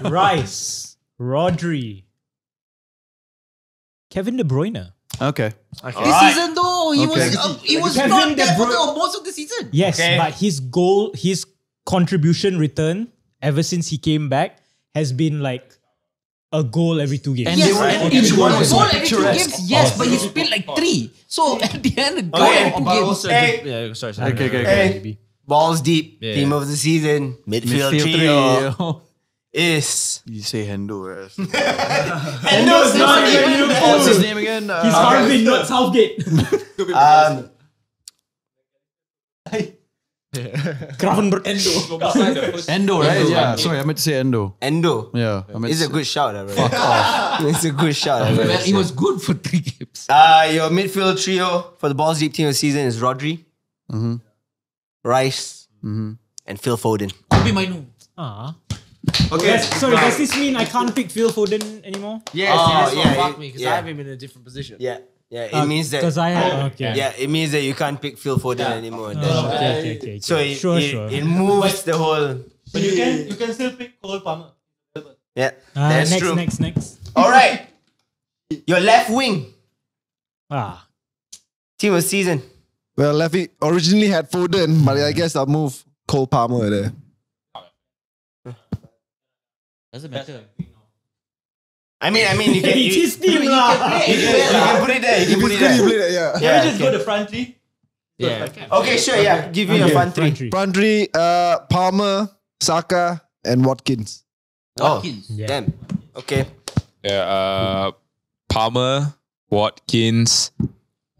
Rice, Rodri, Kevin De Bruyne. Okay. This season though, he was Kevin not De there for Bruyne- most of the season. Yes, Okay. but his contribution return ever since he came back has been like a goal every 2 games. And Yes, they were- and each one was goal so every 2 picturesque. games, yes, but he spilled like 3. So at the end, a goal every 2 But games. also, Hey. yeah, sorry. Okay. Hey. Balls deep. Team of the season. Midfield, trio. is You say Hendo, right? Endo's not even What's his name again? He's Harvin, not Southgate. Gravenberg. Endo, right? Yeah. Sorry, I meant to say Endo. Endo. Yeah. I meant It's to a good shout, right? It's a good shout. Well, he was good for 3 games. Your midfield trio for the Balls Deep team of the season is Rodri, Rice, and Phil Foden. Kobe Mainu. Okay. Sorry, does this mean I can't pick Phil Foden anymore? Yes, fuck me, because yeah. I have him in a different position. Yeah, it means that. Because I have. Okay. Yeah, it means that you can't pick Phil Foden anymore. Okay. So it, Sure. it moves the whole. But you can still pick Cole Palmer. Yeah, that's next, true. Next. All right, your left wing team of the season. Well, Leffy originally had Foden, but I guess I'll move Cole Palmer there. Doesn't matter. I mean, you can. It's his team You can put it there. You can put it there. Yeah. Can we just go the front three? Yeah. Okay, sure. Yeah, give me a fun three. Front three, Palmer, Saka, and Watkins. Watkins. Damn. Okay. Yeah, Palmer, Watkins.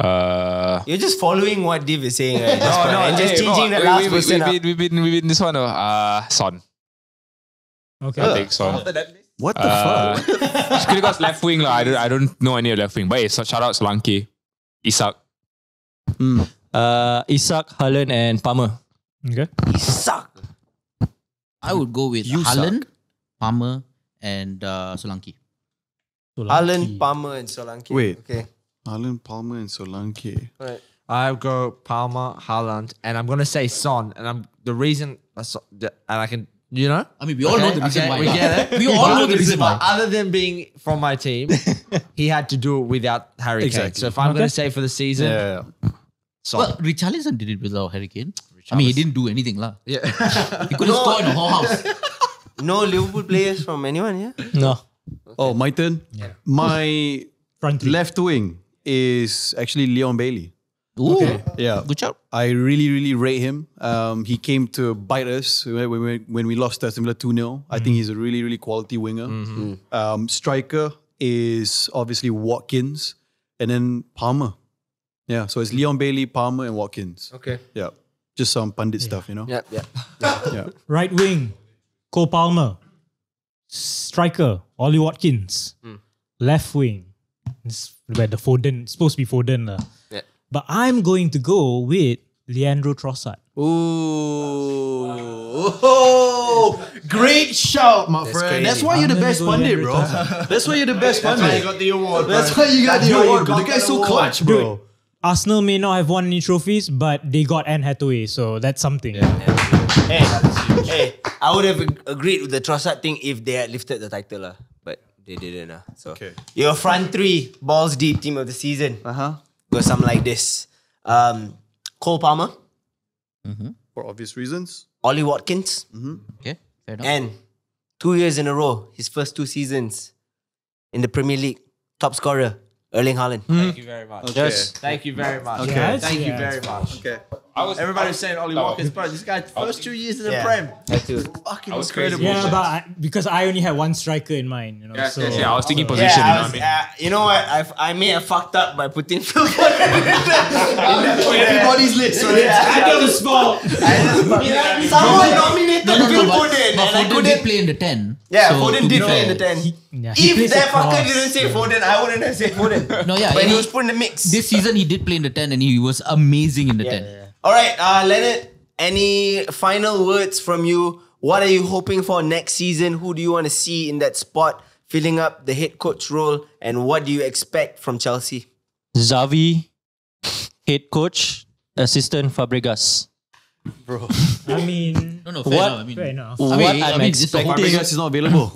You're just following what Div is saying, right? And just changing the last person up. We've been this one. Son. Okay. I think Son. What the fuck? Just because left wing, I don't know any of left wing. But hey, shout out Solanke, Isak. Isak, Haaland, and Palmer. Okay. You suck. I would go with Haaland, Palmer, and Solanke. Haaland, Palmer, and Solanke. Wait. Okay. Haaland, Palmer, and Solanke. Alright. I'll go Palmer, Haaland, and I'm gonna say Son. And the reason, and I can, I mean, we all know the reason why. we get it. We all know the reason But why. other than being from my team, he had to do it without Harry Kane. Exactly. So if I'm gonna say for the season, Yeah. Son. Well, Richarlison did it without Harry Kane. I mean, he didn't do anything. Yeah. He couldn't score in the whole house. No Liverpool players from anyone, yeah? No. Oh, my turn? My Front three. left wing is actually Leon Bailey. Ooh. Yeah. Good job. I really, really rate him. He came to bite us when we lost Aston Villa 2-0. I think he's a really, really quality winger. Striker is obviously Watkins and then Palmer. Yeah, so it's Leon Bailey, Palmer, and Watkins. Okay. Yeah. Just some pundit stuff, you know? Yep. Yeah. Right wing, Cole Palmer. Striker, Ollie Watkins. Left wing, it's where the Foden, it's supposed to be Foden. Yeah. But I'm going to go with Leandro Trossard. Ooh. Great shout, my friend. crazy. That's why you're the best pundit, bro. That's why you're the best pundit. got the award. That's why you got the award, bro. The guy's so clutch, bro. Arsenal may not have won any trophies, but they got Anne Hathaway, so that's something. Hey, I would have agreed with the Trossard thing if they had lifted the title, but they didn't. So your front three, Balls Deep team of the season. Go something like this. Cole Palmer, For obvious reasons. Ollie Watkins, Okay, fair enough. and 2 years in a row, his first 2 seasons in the Premier League, top scorer, Erling Haaland. Thank you very much. Yes. Thank you very much. Okay. Thank you Yeah. very much. Okay. Everybody was saying Ollie Watkins, bro. This guy first 2 years in the Yeah. Prem. That too. Fucking was incredible. Yeah, but because I only had one striker in mind, you know. Yes, so yes, yeah. I was thinking Yeah, position. I was, you know what? I may have fucked up by putting Phil Foden in Everybody's list. I got the spot. Someone nominated No, Phil but Foden, and I Foden did couldn't. play in the 10. Yeah, so Foden to did be play in fair, the 10. he If plays that fucker across. didn't say Foden, I wouldn't have said Foden. No, yeah, But and he was put in the mix. This season he did play in the 10 and he was amazing in the 10. All right, Leonard, any final words from you? What are you hoping for next season? Who do you want to see in that spot, filling up the head coach role? And what do you expect from Chelsea? Xavi, head coach, assistant Fabregas. I mean, No, fair What? enough. I mean, fair enough. What I'm this is the whole expecting, Fabregas is not available.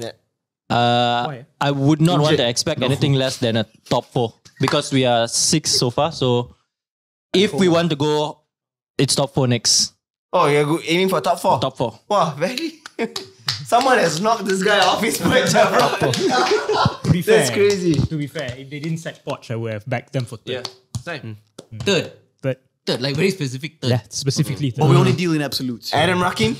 I would not want to expect anything less than a top 4 because we are 6 so far. So if we want to go, it's top 4 next. Oh, you're aiming for top 4? Top 4. Wow, very... Someone has knocked this guy off his perch, bro. To be fair, That's crazy. To be fair, if they didn't sack Poch, I would have backed them for third. Same. third, But like very specific third. yeah, specifically third. Oh, we only deal in absolutes. Adam Rakim?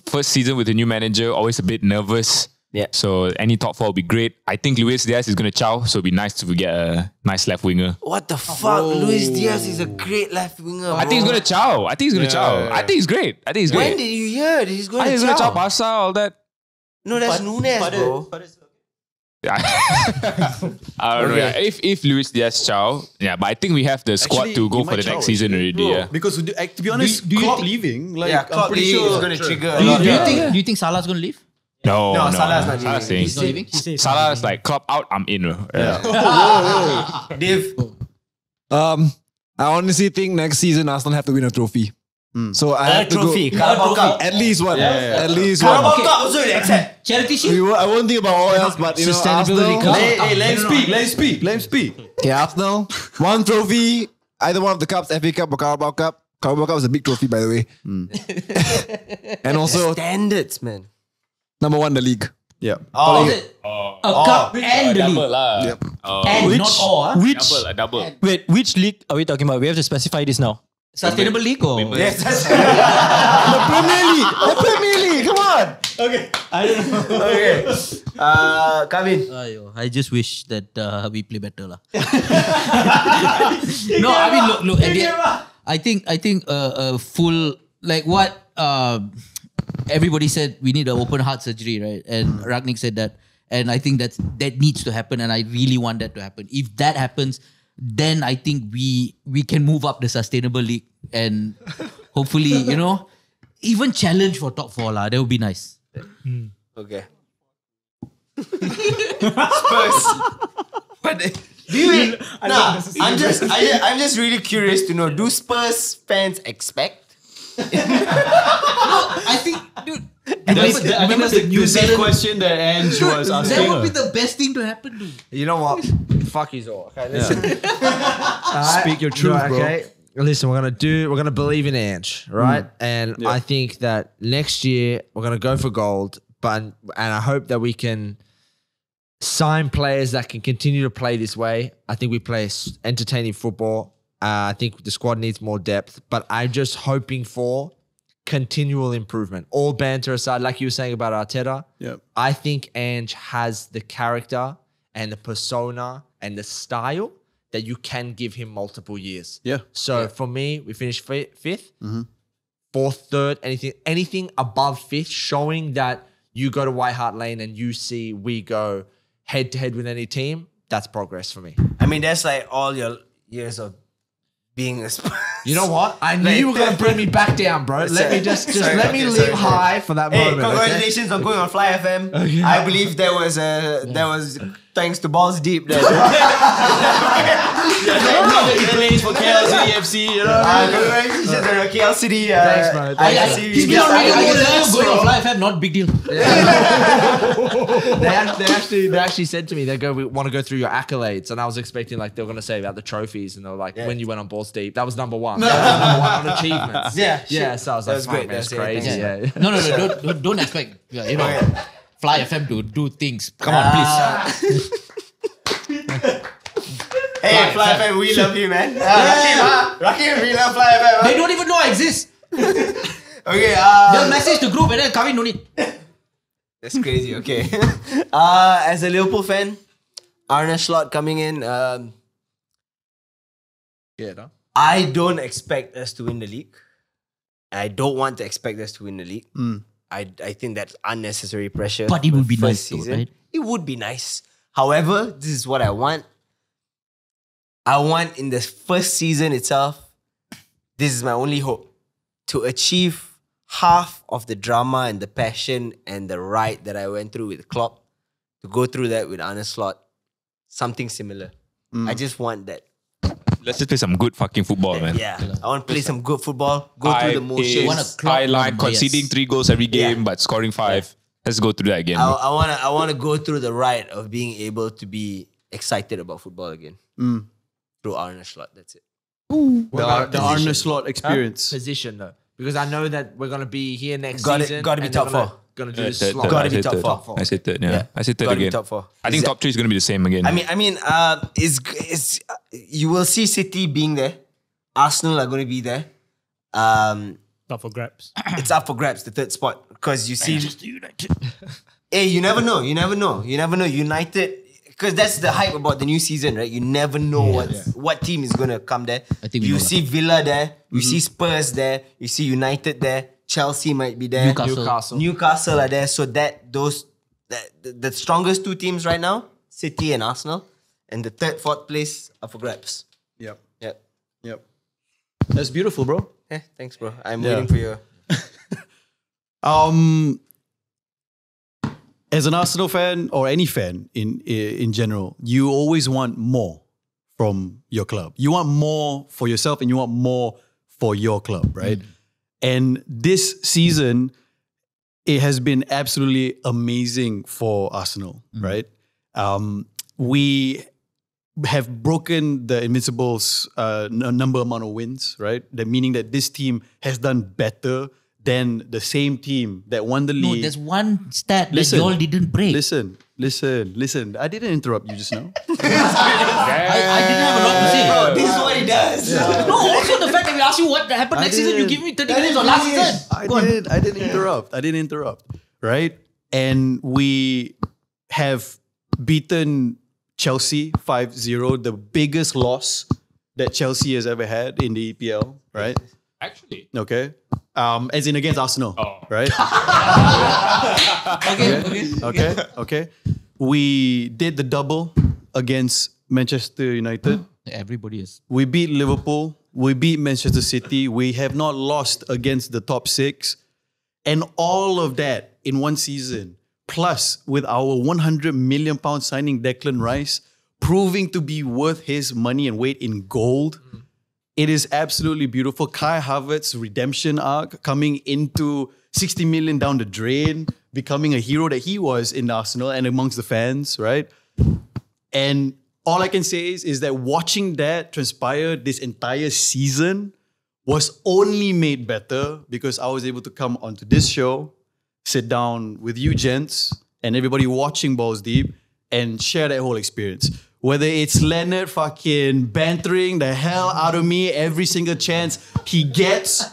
first season with a new manager, always a bit nervous. Yeah. So any top 4 will be great. I think Luis Diaz is going to chow, so it'll be nice to get a nice left winger. What the fuck? Luis Diaz is a great left winger. I think he's going to chow. I think he's great. When did you hear that he's going to He's chow? going to chow Barca, all that. No, that's Nunes, bro. I don't know. Yeah. If Luis Diaz chow, but I think we have the squad Actually, to go he for might the chow next season already. Yeah. Because to be honest, do you Klopp think- leaving, like Yeah, I'm Klopp pretty leaving sure is going to trigger a Do lot. you think Salah's gonna leave? No, Salah's not Salah's leaving. He's not leaving. Salah is like Klopp out, I'm in. Div. I honestly think next season Arsenal have to win a trophy. So I have to trophy. go Carabao Cup. at least one. At least Carabao one. Cup also you accept. Charity shield. I won't think about all else, but Sustainability Arsenal. Cup. Hey, let him speak. Okay, Arsenal. One trophy, either one of the cups, FA Cup or Carabao Cup. Carabao Cup is a big trophy, by the way. And also, Standards, man. number 1, the league. Yeah. Oh, A cup and the league. Yep. And not all. Double. Wait, which league are we talking about? We have to specify this now. Sustainable league or? yes, that's The Premier League, come on. okay. Kevin. Ayo, I just wish that we play better lah. No, I mean look. At the, I think full like what everybody said we need an open heart surgery, right? And Ragnik said that, and I think that needs to happen, and I really want that to happen. If that happens, then I think we can move up the sustainable league and hopefully even challenge for top 4 lah. That would be nice. Okay. Spurs. But do you? I'm just really curious to know. Do Spurs fans expect? I think, dude. I think that's the New Zealand question that Ange was asking. That would be the best thing to happen, dude. You know what? Fuck you all. Okay, listen. Speak your truth, bro. Okay. Listen, we're gonna believe in Ange, right? And I think that next year we're gonna go for gold, and I hope that we can sign players that can continue to play this way. I think we play entertaining football. I think the squad needs more depth, but I'm just hoping for continual improvement. All banter aside, like you were saying about Arteta, I think Ange has the character and the persona and the style that you can give him multiple years. Yeah. So for me, we finished 5th, 4th, 3rd, anything above 5th, showing that you go to White Hart Lane and you see we go head to head with any team. That's progress for me. I mean, that's like all your years of being a Spurs. You know what? I knew you were going to bring me back down, bro. Let me just let me live high for that Hey, moment. congratulations on going on Fly FM. Okay. I believe there was thanks to Balls Deep. That He plays for KLZ FC, you know. congratulations on KL City. Thanks, bro. He's been on radio going on Fly FM, not big deal. They actually said to me, we want to go through your accolades, and I was expecting like they were going to say about the trophies, and they were like, when you went on Balls Deep, that was number 1. That was number 1 on achievements. Yeah, So I was that like, was fuck, great. man, it's That's it. crazy. Thanks, Yeah. No, don't expect. Fly FM to do things. Come on, please. Hey, Fly FM, we love you, man. Rakim, we love Fly FM. They don't even know I exist. Okay, They'll message the group and then Kavin no need. that's crazy. Okay. As a Liverpool fan, Arne Slot coming in. I don't expect us to win the league. I don't want to expect us to win the league. I think that's unnecessary pressure. But it would be for nice first though, right? It would be nice. However, this is what I want. I want in the first season itself, this is my only hope, to achieve half of the drama and the passion and the ride that I went through with Klopp, to go through that with Arne Slot. Something similar. I just want that. Let's just play some good fucking football, man. Yeah. I want to play some good football, go through the motions. wanna clock I like numbers. conceding 3 goals every game, but scoring 5. Let's go through that again. bro. I wanna go through the ride of being able to be excited about football again. Through Arne Slot, that's it. The Arne Slot experience. Position though, because I know that we're going to be here next Gotta- season. gotta be and top they're gonna- 4. Gonna do this Third, slot. third. Gotta I be said top third. 4. I said third, yeah. I said third Gotta be again. top 4. I think top 3 is going to be the same again. I mean, you will see City being there. Arsenal are going to be there. up for grabs. It's up for grabs, the third spot. Because you see... Hey, you never know. United... Because that's the hype about the new season, right? You never know what team is going to come there. I think we you know see Villa there. You see Spurs there. You see United there. Chelsea might be there. Newcastle are there. So the strongest two teams right now, City and Arsenal. And the third, fourth place are for grabs. Yep. Yep. That's beautiful, bro. Thanks, bro. I'm waiting for you. As an Arsenal fan or any fan in general, you always want more from your club. You want more for yourself and you want more for your club, right? And this season, it has been absolutely amazing for Arsenal, right? We have broken the Invincibles' amount of wins, right? That meaning that this team has done better than the same team that won the league. No, there's one stat that you all didn't break. Listen. I didn't interrupt you just now. I didn't have a lot to say. Bro, this is what he does. No, also the fact that we asked you what happened next season, you give me 30 minutes on last season. I didn't interrupt. Right? And we have beaten Chelsea 5-0, the biggest loss that Chelsea has ever had in the EPL, right? Actually. Okay. As in against Arsenal, right? Okay. We did the double against Manchester United. Everybody is. We beat Liverpool. We beat Manchester City. We have not lost against the top six. And all of that in one season, plus with our £100 million signing Declan Rice, proving to be worth his money and weight in gold. It is absolutely beautiful. Kai Havertz's redemption arc coming into 60 million down the drain, becoming a hero that he was in Arsenal and amongst the fans, right? And all I can say is that watching that transpire this entire season was only made better because I was able to come onto this show, sit down with you gents and everybody watching Balls Deep and share that whole experience. Whether it's Leonard fucking bantering the hell out of me every single chance he gets.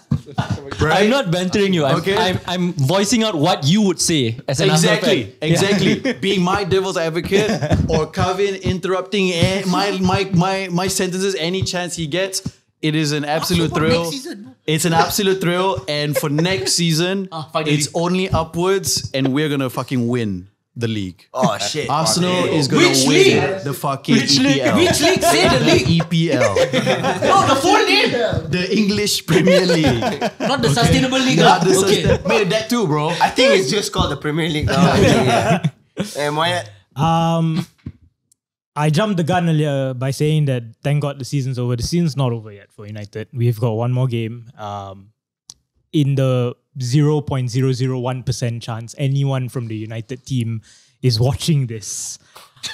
Right? I'm not bantering you. I'm voicing out what you would say as an Arsenal fan. Exactly. Being my devil's advocate or Kevin interrupting my sentences any chance he gets. It is an absolute thrill. It's an absolute thrill. And for next season, it's only upwards and we're going to fucking win the league. Oh shit. Arsenal is going to win the fucking EPL. Which league? Say the league. EPL. No, the full name. The English Premier League. Not the sustainable league. Not the Made that too, bro. I think it's just called the Premier League now. And why? I jumped the gun earlier by saying that thank God the season's over. The season's not over yet for United. We've got one more game. In the 0.001% chance anyone from the United team is watching this.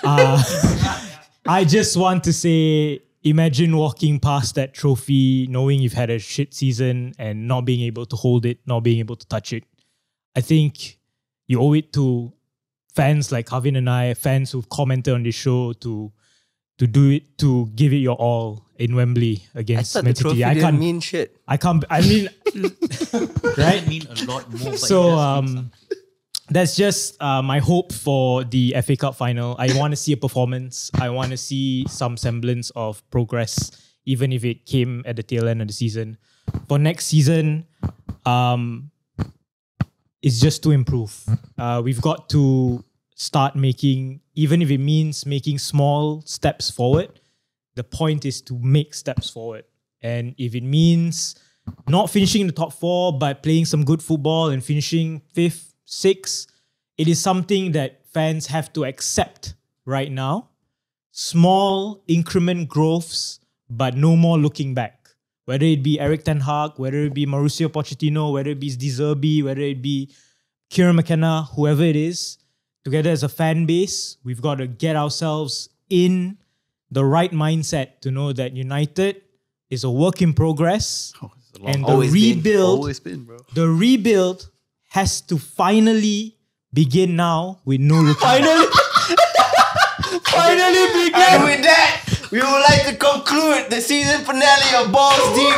I just want to say, imagine walking past that trophy, knowing you've had a shit season and not being able to hold it, not being able to touch it. I think you owe it to fans like Harvin and I, fans who've commented on this show to do it, to give it your all in Wembley against Man City. I can't mean shit. I mean, right? Mean a lot more. So that's just my hope for the FA Cup final. I want to see a performance. I want to see some semblance of progress, even if it came at the tail end of the season. For next season, it's just to improve. We've got to start making, even if it means making small steps forward, the point is to make steps forward. And if it means not finishing in the top four, but playing some good football and finishing 5th, 6th, it is something that fans have to accept right now. Small increment growths, but no more looking back. Whether it be Eric Ten Hag, whether it be Mauricio Pochettino, whether it be De Zerbi, whether it be Kieran McKenna, whoever it is, together as a fan base, we've got to get ourselves in the right mindset to know that United is a work in progress. And the rebuild has to finally begin now with no looking back. Finally begin! And with that, we would like to conclude the season finale of Balls Deep,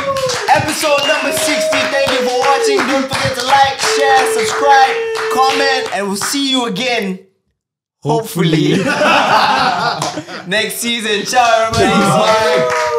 episode number 60. Thank you for watching. Don't forget to like, share, subscribe, comment, and we'll see you again. Hopefully. Next season. Ciao, everybody. Bye.